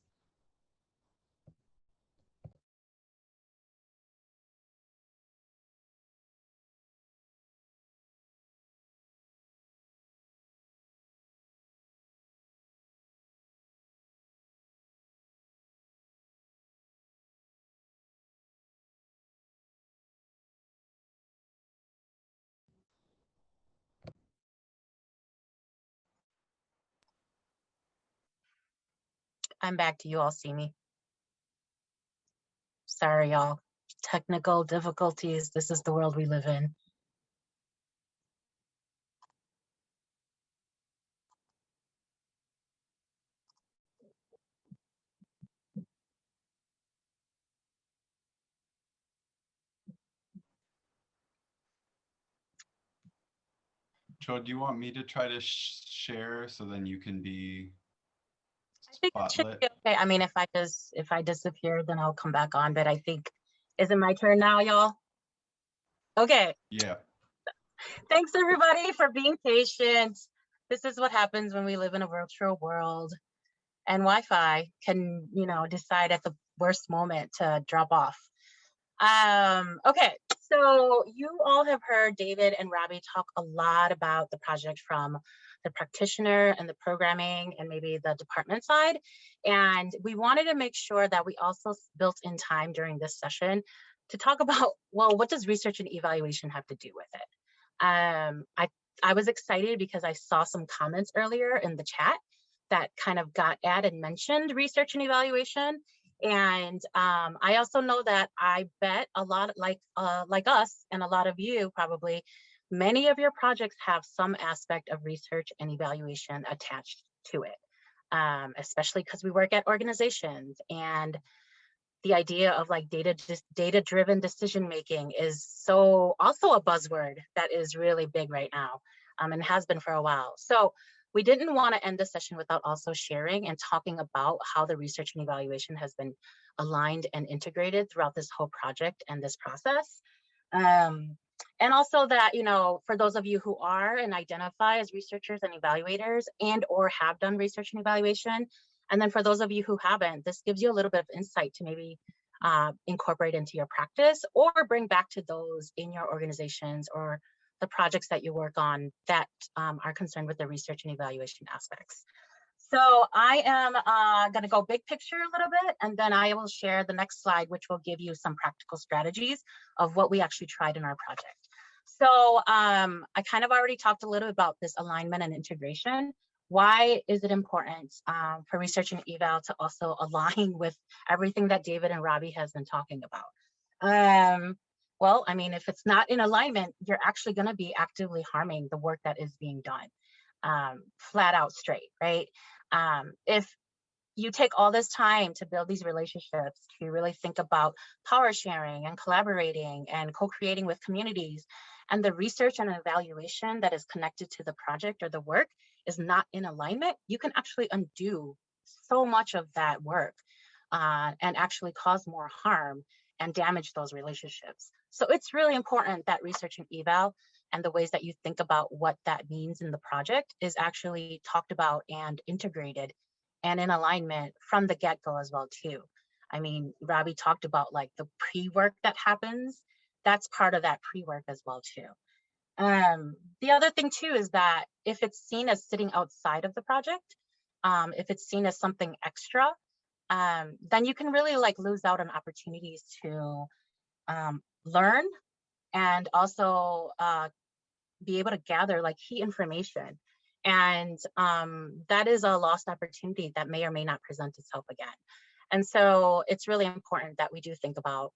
I'm back. Do you all see me? Sorry, y'all. Technical difficulties. This is the world we live in. Choua, do you want me to try to share so then you can be I think it should spotlit? be okay. I mean, if I disappear, then I'll come back on. But I think, is it my turn now, y'all? Okay. Yeah. Thanks everybody for being patient. This is what happens when we live in a virtual world, and Wi-Fi can, decide at the worst moment to drop off. Okay, so you all have heard David and Robby talk a lot about the project from the practitioner and the programming and maybe the department side. And we wanted to make sure that we also built in time during this session to talk about, well, what does research and evaluation have to do with it? I was excited because I saw some comments earlier in the chat that kind of got added, mentioned research and evaluation. And I also know that I bet a lot like us and a lot of you probably, many of your projects have some aspect of research and evaluation attached to it, especially because we work at organizations, and the idea of like data-driven decision making is so also a buzzword that is really big right now, and has been for a while. So we didn't want to end the session without also sharing and talking about how the research and evaluation has been aligned and integrated throughout this whole project and this process. And also that, you know, for those of you who are and identify as researchers and evaluators and or have done research and evaluation, and then for those of you who haven't, this gives you a little bit of insight to maybe incorporate into your practice or bring back to those in your organizations or the projects that you work on that are concerned with the research and evaluation aspects. So I am going to go big picture a little bit, and then I will share the next slide, which will give you some practical strategies of what we actually tried in our project. So I kind of already talked a little about this alignment and integration. Why is it important for research and eval to also align with everything that David and Robby has been talking about? Well, I mean, if it's not in alignment, you're actually going to be actively harming the work that is being done, flat out straight, right? If you take all this time to build these relationships, to really think about power sharing and collaborating and co-creating with communities, and the research and evaluation that is connected to the project or the work is not in alignment, you can actually undo so much of that work and actually cause more harm and damage those relationships. So it's really important that research and eval and the ways that you think about what that means in the project is actually talked about and integrated and in alignment from the get-go as well too. I mean, Robby talked about like the pre-work that happens. That's part of that pre-work as well too. The other thing too is that if it's seen as sitting outside of the project, if it's seen as something extra, then you can really like lose out on opportunities to learn and also be able to gather like key information. And that is a lost opportunity that may or may not present itself again. And so it's really important that we do think about,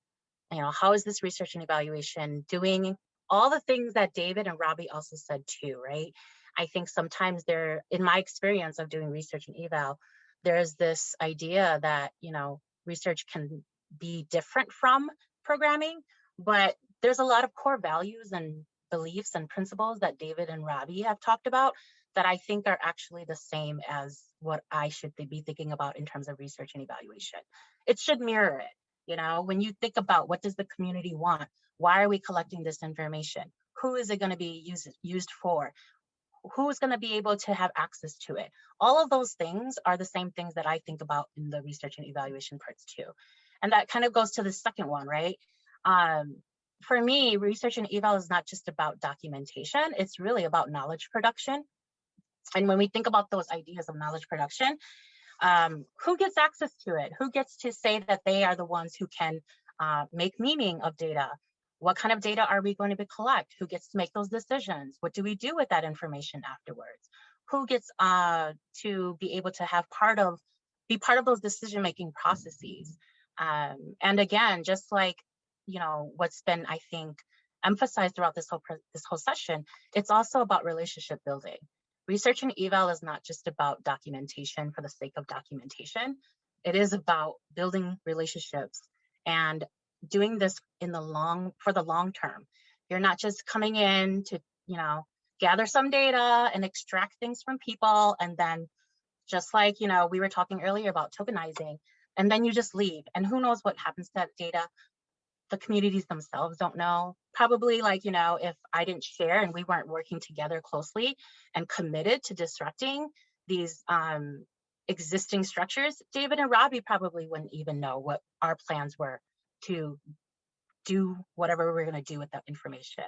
you know, how is this research and evaluation doing all the things that David and Robby also said too, right? I think sometimes there, in my experience of doing research and eval, there's this idea that, you know, research can be different from programming, but there's a lot of core values and beliefs and principles that David and Robby have talked about that I think are actually the same as what I should be thinking about in terms of research and evaluation. It should mirror it. You know, when you think about what does the community want, why are we collecting this information? Who is it going to be used for? Who's going to be able to have access to it? All of those things are the same things that I think about in the research and evaluation parts too. And that kind of goes to the second one, right? For me, research and eval is not just about documentation, it's really about knowledge production. And when we think about those ideas of knowledge production, who gets access to it? Who gets to say that they are the ones who can make meaning of data? What kind of data are we going to collect? Who gets to make those decisions? What do we do with that information afterwards? Who gets to be able to have be part of those decision-making processes? And again, just like, you know, what's been, I think, emphasized throughout this whole session, it's also about relationship building. Research and eval is not just about documentation for the sake of documentation. It is about building relationships and doing this for the long term. You're not just coming in to, you know, gather some data and extract things from people, and then just like, you know, we were talking earlier about tokenizing, and then you just leave. And who knows what happens to that data? The communities themselves don't know. Probably, like, you know, if I didn't share and we weren't working together closely and committed to disrupting these existing structures, David and Robby probably wouldn't even know what our plans were to do whatever we're going to do with that information.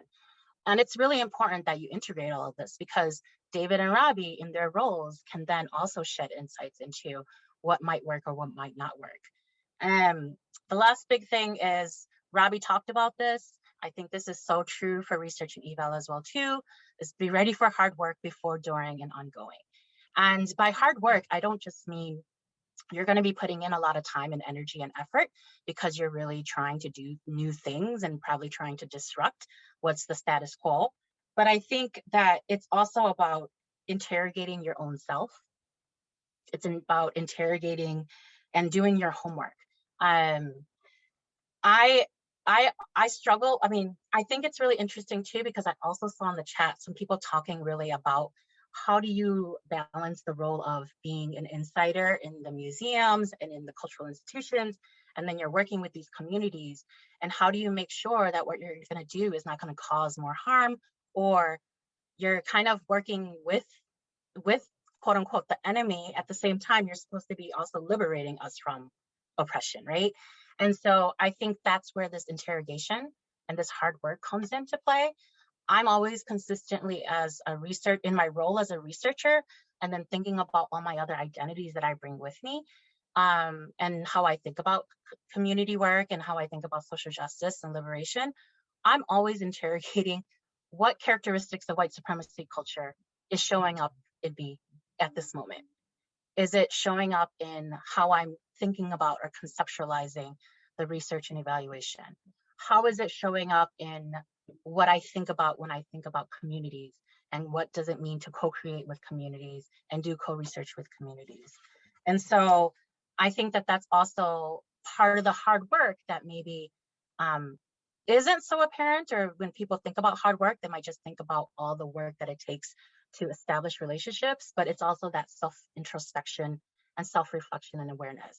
And it's really important that you integrate all of this, because David and Robby in their roles can then also shed insights into what might work or what might not work. The last big thing is, Robby talked about this. I think this is so true for research and eval as well too, is be ready for hard work before, during, and ongoing. And by hard work, I don't just mean you're going to be putting in a lot of time and energy and effort because you're really trying to do new things and probably trying to disrupt what's the status quo. But I think that it's also about interrogating your own self. It's about interrogating and doing your homework. Um, I I struggle. I mean, I think it's really interesting too, because I also saw in the chat some people talking really about how do you balance the role of being an insider in the museums and in the cultural institutions, and then you're working with these communities, and how do you make sure that what you're going to do is not going to cause more harm, or you're kind of working with quote unquote the enemy at the same time you're supposed to be also liberating us from oppression, right? And so I think that's where this interrogation and this hard work comes into play. I'm always consistently as a research in my role as a researcher, and then thinking about all my other identities that I bring with me, and how I think about community work and how I think about social justice and liberation. I'm always interrogating what characteristics of white supremacy culture is showing up in me at this moment. Is it showing up in how I'm thinking about or conceptualizing the research and evaluation? How is it showing up in what I think about when I think about communities, and what does it mean to co-create with communities and do co-research with communities? And so I think that that's also part of the hard work that maybe isn't so apparent, or when people think about hard work, they might just think about all the work that it takes to establish relationships, but it's also that self-introspection and self-reflection and awareness.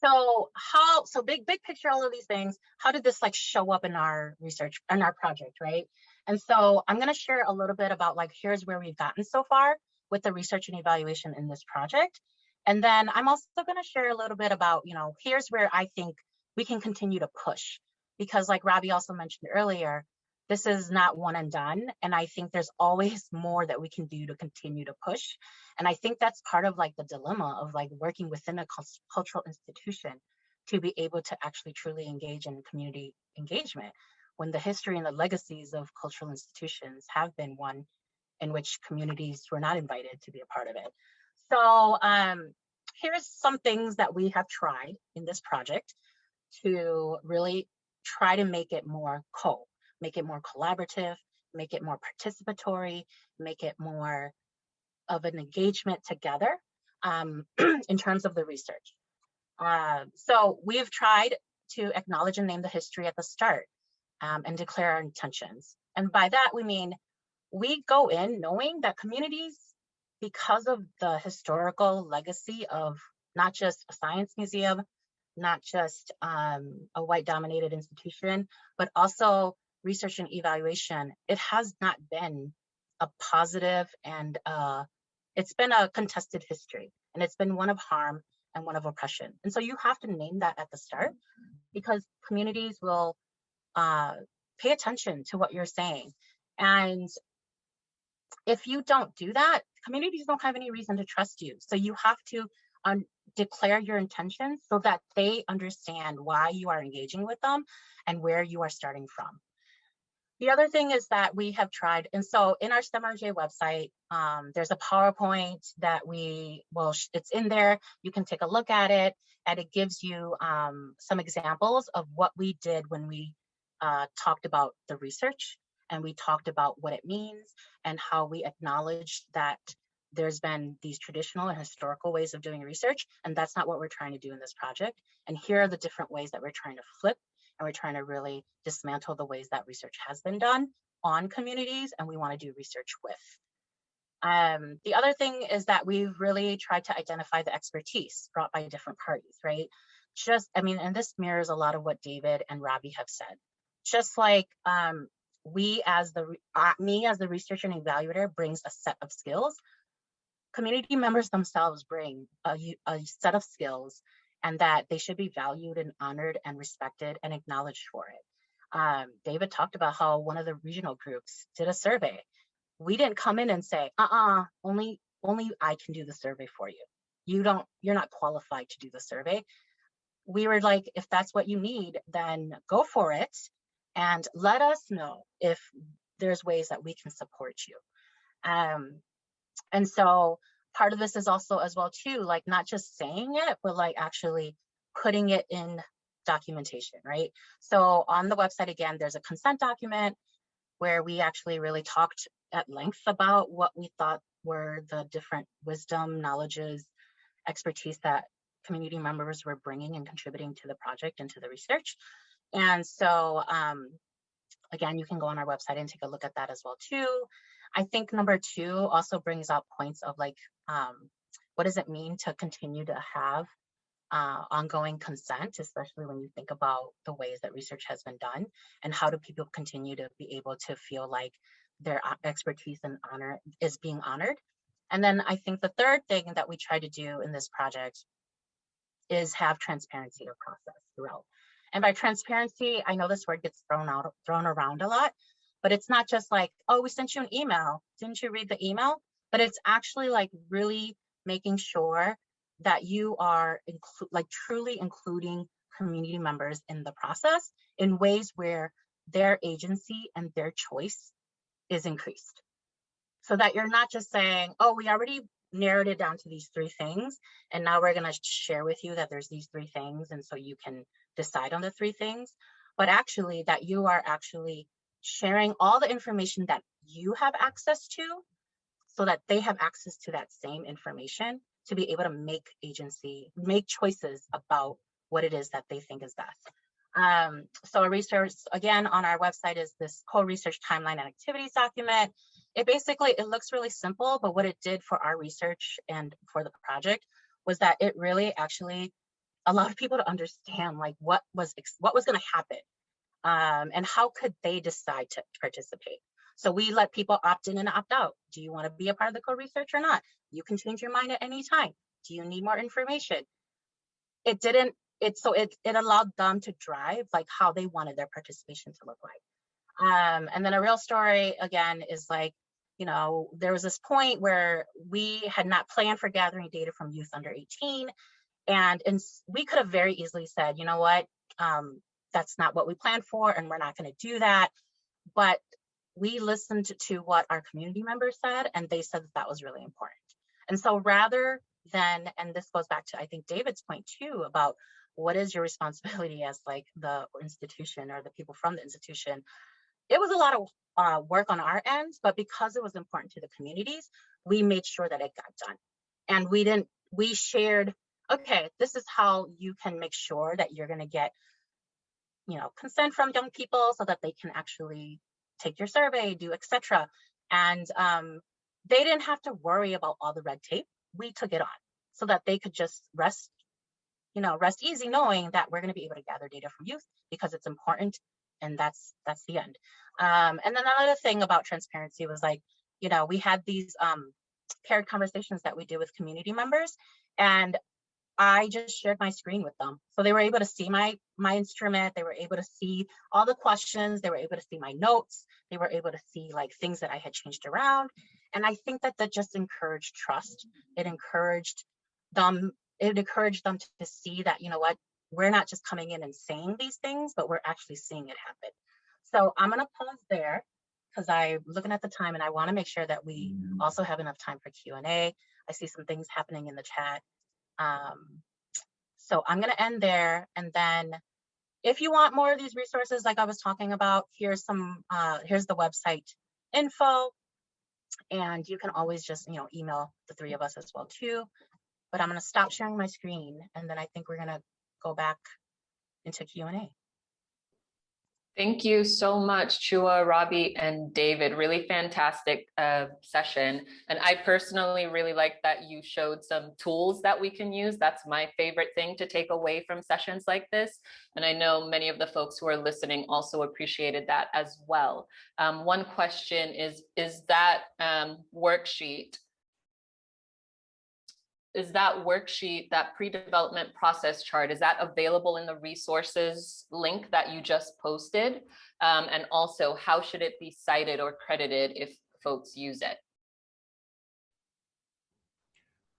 So big picture, all of these things, how did this like show up in our research and our project, right? And so I'm gonna share a little bit about like, here's where we've gotten so far with the research and evaluation in this project. And then I'm also gonna share a little bit about, you know, here's where I think we can continue to push, because like Robby also mentioned earlier, this is not one and done. And I think there's always more that we can do to continue to push. And I think that's part of like the dilemma of like working within a cultural institution to be able to actually truly engage in community engagement, when the history and the legacies of cultural institutions have been one in which communities were not invited to be a part of it. So here's some things that we have tried in this project to really try to make it more make it more collaborative, make it more participatory, make it more of an engagement together in terms of the research. So we've tried to acknowledge and name the history at the start, and declare our intentions. And by that, we mean we go in knowing that communities, because of the historical legacy of not just a science museum, not just a white dominated institution, but also research and evaluation, it has not been a positive, and it's been a contested history, and it's been one of harm and one of oppression. And so you have to name that at the start, because communities will pay attention to what you're saying. And if you don't do that, communities don't have any reason to trust you. So you have to declare your intentions so that they understand why you are engaging with them and where you are starting from. The other thing is that we have tried, and so in our STEM-RJ website, there's a PowerPoint that it's in there. You can take a look at it, and it gives you some examples of what we did when we talked about the research, and we talked about what it means, and how we acknowledged that there's been these traditional and historical ways of doing research, and that's not what we're trying to do in this project. And here are the different ways that we're trying to flip, and we're trying to really dismantle the ways that research has been done on communities, and we want to do research with. The other thing is that we've really tried to identify the expertise brought by different parties, right? And this mirrors a lot of what David and Robby have said. Just like me as the researcher and evaluator brings a set of skills, community members themselves bring a set of skills, and that they should be valued and honored and respected and acknowledged for it. David talked about how one of the regional groups did a survey. We didn't come in and say, only I can do the survey for you. You're not qualified to do the survey. we were like, if that's what you need, then go for it. And let us know if there's ways that we can support you. And so part of this is also as well too, like not just saying it, but like actually putting it in documentation, right? So on the website, again, there's a consent document where we actually really talked at length about what we thought were the different wisdom, knowledges, expertise that community members were bringing and contributing to the project and to the research. And so again, you can go on our website and take a look at that as well too. I think number 2 also brings up points of like, what does it mean to continue to have ongoing consent, especially when you think about the ways that research has been done, and how do people continue to be able to feel like their expertise and honor is being honored. And then I think the third thing that we try to do in this project is have transparency of process throughout. And by transparency, I know this word gets thrown around a lot, but it's not just like, oh, we sent you an email, didn't you read the email? But it's actually like really making sure that you are like truly including community members in the process in ways where their agency and their choice is increased. So that you're not just saying, oh, we already narrowed it down to these 3 things, and now we're going to share with you that there's these 3 things, and so you can decide on the 3 things, but actually that you are actually sharing all the information that you have access to so that they have access to that same information to be able to make choices about what it is that they think is best. So a research, again, on our website is this co-research timeline and activities document. It looks really simple, but what it did for our research and for the project was that it really actually allowed people to understand like what was going to happen and how could they decide to participate. So we let people opt in and opt out. Do you want to be a part of the co-research or not? You can change your mind at any time. Do you need more information? It allowed them to drive like how they wanted their participation to look like. And then a real story, again, is like, you know, there was this point where we had not planned for gathering data from youth under 18. And we could have very easily said, you know what, that's not what we planned for, and we're not going to do that. But we listened to what our community members said, and they said that was really important. And so rather than, and this goes back to, I think, David's point too, about what is your responsibility as like the institution or the people from the institution, it was a lot of work on our end, but because it was important to the communities, we made sure that it got done. And we shared, okay, this is how you can make sure that you're going to get, you know, consent from young people so that they can actually take your survey, do etc. And they didn't have to worry about all the red tape. We took it on so that they could just rest easy knowing that we're going to be able to gather data from youth because it's important, and that's the end. And then another thing about transparency was like, you know, we had these paired conversations that we did with community members, and I just shared my screen with them. So they were able to see my instrument, they were able to see all the questions, they were able to see my notes, they were able to see like things that I had changed around. And I think that just encouraged trust. It encouraged them to see that, you know what, we're not just coming in and saying these things, but we're actually seeing it happen. So I'm gonna pause there because I'm looking at the time and I wanna make sure that we also have enough time for Q&A. I see some things happening in the chat. So I'm going to end there, and then if you want more of these resources like I was talking about, here's the website info, and you can always just, you know, email the 3 of us as well too. But I'm going to stop sharing my screen, and then I think we're going to go back into Q&A. Thank you so much, Choua, Robby, and David. Really fantastic session. And I personally really like that you showed some tools that we can use. That's my favorite thing to take away from sessions like this. And I know many of the folks who are listening also appreciated that as well. One question is that worksheet, that pre-development process chart, is that available in the resources link that you just posted? And also, how should it be cited or credited if folks use it?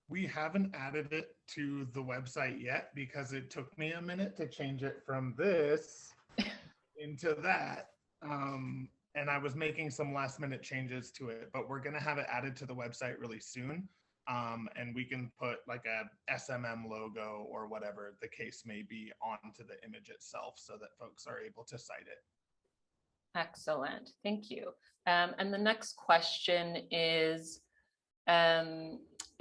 We haven't added it to the website yet because it took me a minute to change it from this into that. And I was making some last minute changes to it, but we're going to have it added to the website really soon. And we can put like a SMM logo or whatever the case may be onto the image itself so that folks are able to cite it. Excellent, thank you. And the next question is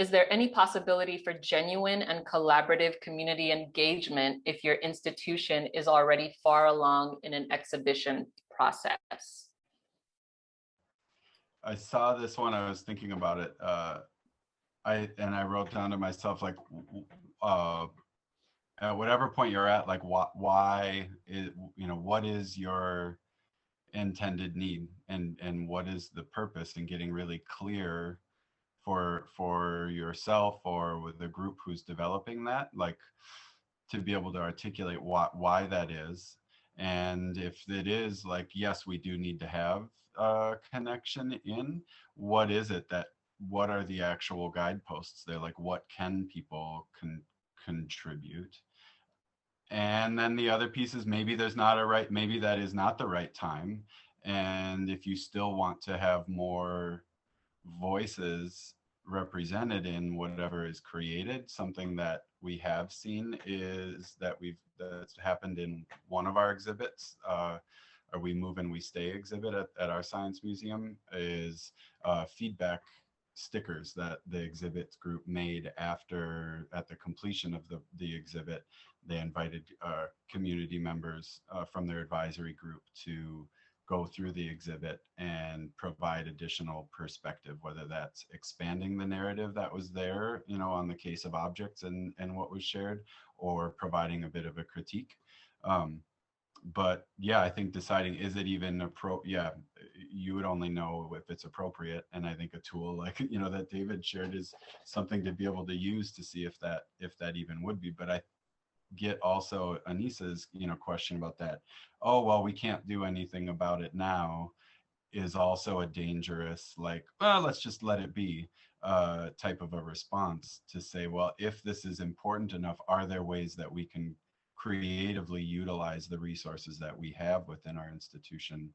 there any possibility for genuine and collaborative community engagement if your institution is already far along in an exhibition process? I saw this one, I was thinking about it. I wrote down to myself, like, at whatever point you're at, like, why is, what is your intended need, and what is the purpose, and getting really clear for yourself or with the group who's developing that, like, to be able to articulate why that is. And if it is like, yes, we do need to have a connection in, what is it that, what are the actual guideposts? They're like, what can people contribute? And then the other piece is, maybe there's not a right, maybe that is not the right time. And if you still want to have more voices represented in whatever is created, something that we have seen is that that's happened in one of our exhibits, our We Move and We Stay exhibit at our science museum, is feedback stickers that the exhibit group made at the completion of the exhibit. They invited community members from their advisory group to go through the exhibit and provide additional perspective, whether that's expanding the narrative that was there, on the case of objects and what was shared, or providing a bit of a critique. But yeah, I think deciding, is it even you would only know if it's appropriate. And I think a tool like, that David shared is something to be able to use to see if that even would be. But I get also Anissa's, question about that. Oh, well, we can't do anything about it now, is also a dangerous, like, well, let's just let it be type of a response to say, well, if this is important enough, are there ways that we can creatively utilize the resources that we have within our institution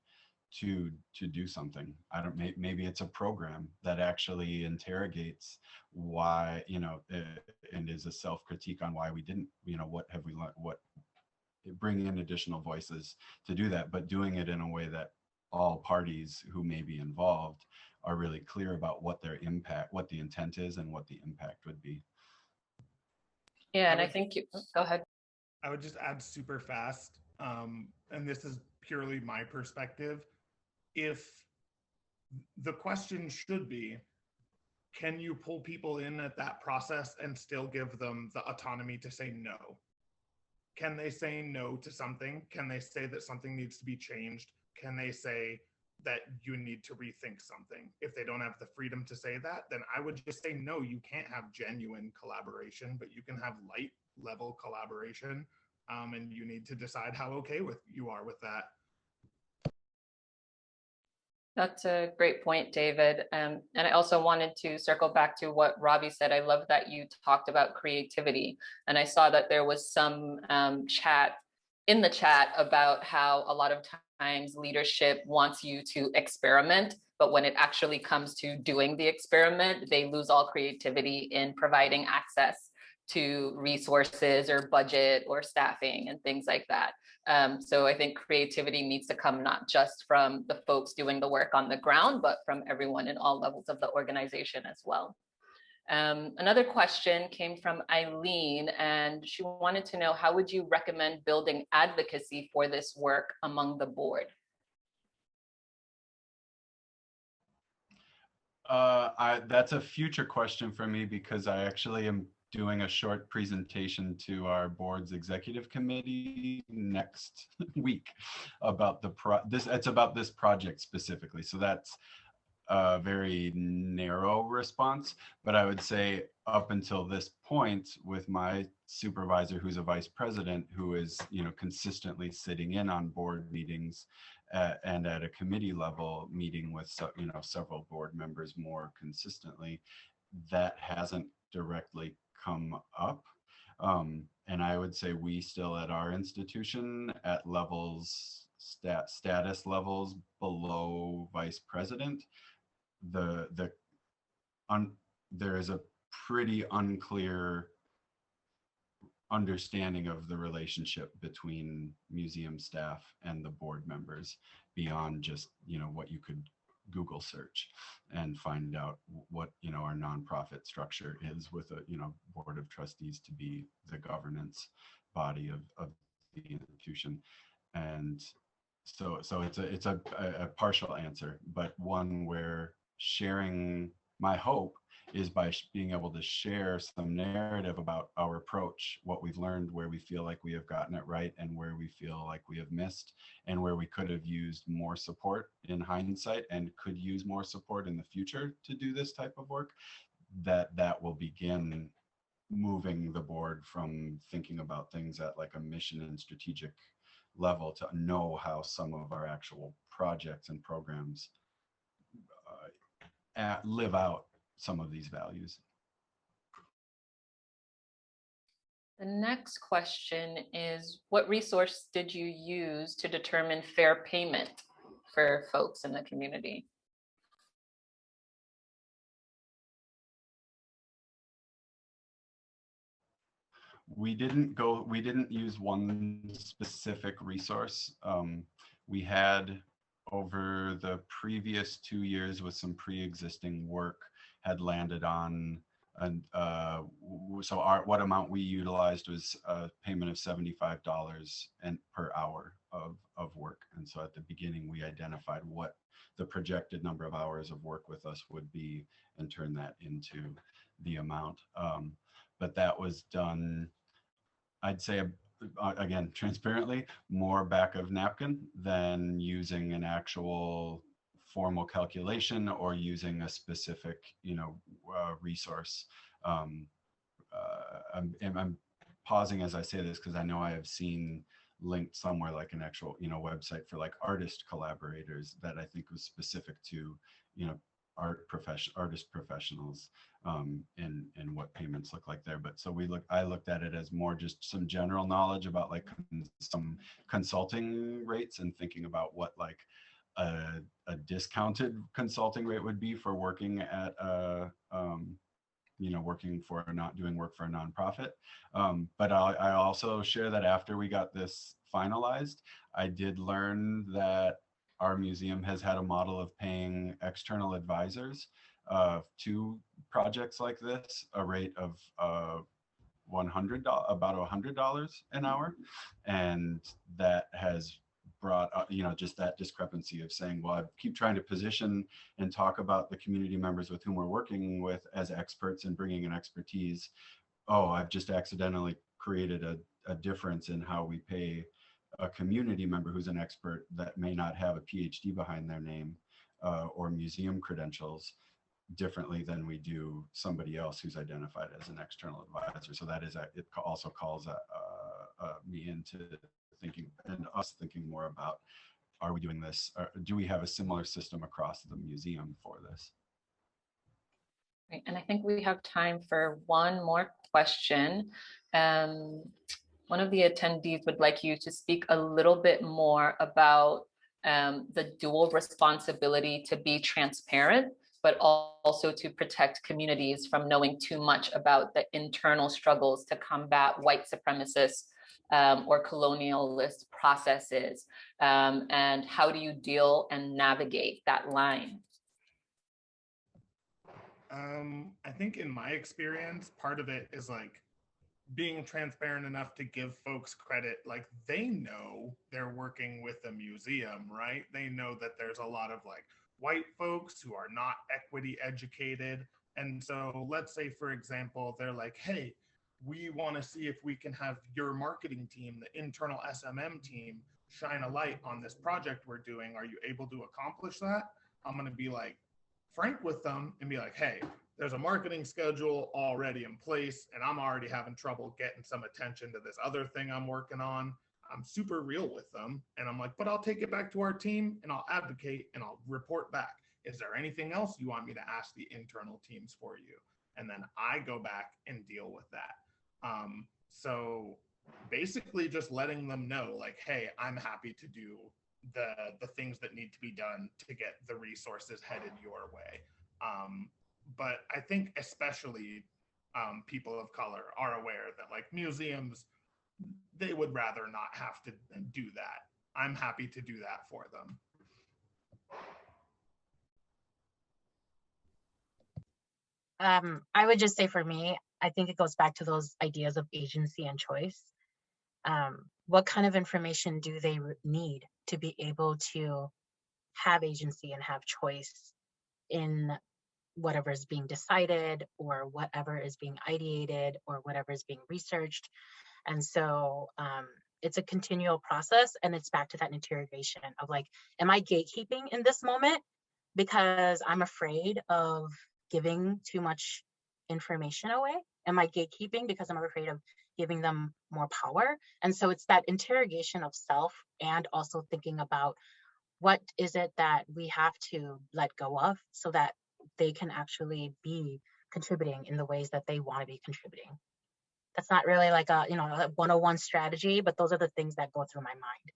to do something? I don't, maybe it's a program that actually interrogates why, and is a self-critique on why we didn't, what have we learned, what, bring in additional voices to do that, but doing it in a way that all parties who may be involved are really clear about what their impact, what the intent is, and what the impact would be. Yeah, and I think go ahead. I would just add super fast, and this is purely my perspective. If the question should be, can you pull people in at that process and still give them the autonomy to say no? Can they say no to something? Can they say that something needs to be changed? Can they say that you need to rethink something? If they don't have the freedom to say that, then I would just say, no, you can't have genuine collaboration, but you can have light level collaboration. And you need to decide how okay you are with that. That's a great point, David. And I also wanted to circle back to what Robby said. I love that you talked about creativity. And I saw that there was some chat in the chat about how a lot of times leadership wants you to experiment, but when it actually comes to doing the experiment, they lose all creativity in providing access to resources or budget or staffing and things like that. So I think creativity needs to come not just from the folks doing the work on the ground, but from everyone in all levels of the organization as well. Another question came from Eileen, and she wanted to know, how would you recommend building advocacy for this work among the board? That's a future question for me, because I actually am doing a short presentation to our board's executive committee next week about it's about this project specifically. So that's a very narrow response, but I would say up until this point, with my supervisor, who's a vice president, who is, consistently sitting in on board meetings and at a committee level meeting with, several board members more consistently, that hasn't directly come up. And I would say we still at our institution at levels, status levels below vice president, the there is a pretty unclear understanding of the relationship between museum staff and the board members beyond just, you know, what you could Google search and find out what, you know, our nonprofit structure is with a, you know, board of trustees to be the governance body of the institution. And so it's a partial answer, but one where sharing, my hope is by being able to share some narrative about our approach, what we've learned, where we feel like we have gotten it right and where we feel like we have missed, and where we could have used more support in hindsight and could use more support in the future to do this type of work, that will begin moving the board from thinking about things at like a mission and strategic level to know how some of our actual projects and programs live out some of these values. The next question is, what resource did you use to determine fair payment for folks in the community? We didn't use one specific resource. We had, over the previous 2 years with some pre-existing work, had landed on, and what amount we utilized was a payment of $75 per hour of work. And so at the beginning, we identified what the projected number of hours of work with us would be and turn that into the amount. But that was done, I'd say, again, transparently, more back of napkin than using an actual formal calculation or using a specific, you know, resource. I'm pausing as I say this because I know I have seen linked somewhere like an actual, you know, website for like artist collaborators that I think was specific to, you know, artist professionals, and what payments look like there. But so I looked at it as more just some general knowledge about like some consulting rates and thinking about what like a discounted consulting rate would be for working at you know, working for doing work for a nonprofit. But I also share that after we got this finalized, I did learn that our museum has had a model of paying external advisors to projects like this a rate of about $100 an hour, and that has brought you know, just that discrepancy of saying, well, I keep trying to position and talk about the community members with whom we're working with as experts and bringing in expertise. Oh, I've just accidentally created a difference in how we pay a community member who's an expert that may not have a PhD behind their name or museum credentials differently than we do somebody else who's identified as an external advisor. So that is, it also calls me into thinking, and us thinking more about, are we doing this? Or do we have a similar system across the museum for this? Right, and I think we have time for one more question. One of the attendees would like you to speak a little bit more about the dual responsibility to be transparent, but also to protect communities from knowing too much about the internal struggles to combat white supremacist or colonialist processes. And how do you deal and navigate that line? I think in my experience, part of it is like being transparent enough to give folks credit. Like, they know they're working with a museum, right? They know that there's a lot of like white folks who are not equity educated. And so let's say, for example, they're like, hey, we want to see if we can have your marketing team, the internal SMM team, shine a light on this project we're doing. Are you able to accomplish that? I'm going to be like frank with them and be like, hey, there's a marketing schedule already in place, and I'm already having trouble getting some attention to this other thing I'm working on. I'm super real with them. And I'm like, but I'll take it back to our team and I'll advocate and I'll report back. Is there anything else you want me to ask the internal teams for you? and then I go back and deal with that. So basically just letting them know, like, hey, I'm happy to do the things that need to be done to get the resources headed your way. But I think especially people of color are aware that, like, museums, they would rather not have to do that. I'm happy to do that for them. I would just say for me, I think it goes back to those ideas of agency and choice. What kind of information do they need to be able to have agency and have choice in whatever is being decided or whatever is being ideated or whatever is being researched? And so it's a continual process, and it's back to that interrogation of, like, am I gatekeeping in this moment because I'm afraid of giving too much information away? Am I gatekeeping because I'm afraid of giving them more power? And so it's that interrogation of self, and also thinking about what is it that we have to let go of so that they can actually be contributing in the ways that they want to be contributing. That's not really like a, a 101 strategy, but those are the things that go through my mind.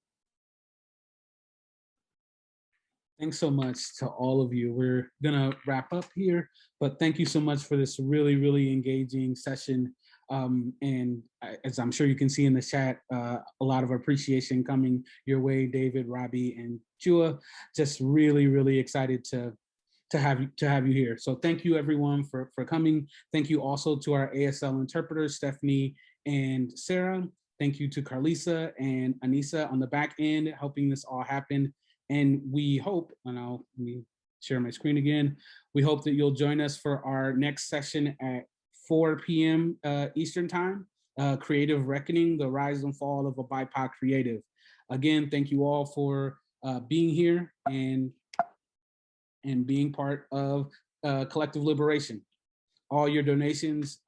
Thanks so much to all of you. We're gonna wrap up here, but thank you so much for this really, really engaging session. As I'm sure you can see in the chat, a lot of appreciation coming your way, David, Robby, and Choua. Just really, really excited to have you here. So thank you everyone for coming. Thank you also to our ASL interpreters, Stephanie and Sarah. Thank you to Carlisa and Anissa on the back end, helping this all happen. And we hope, and let me share my screen again. We hope that you'll join us for our next session at 4 p.m. Eastern time, Creative Reckoning, the Rise and Fall of a BIPOC Creative. Again, thank you all for being here and being part of collective liberation. All your donations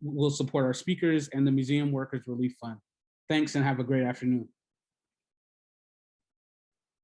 will support our speakers and the Museum Workers Relief Fund. Thanks and have a great afternoon.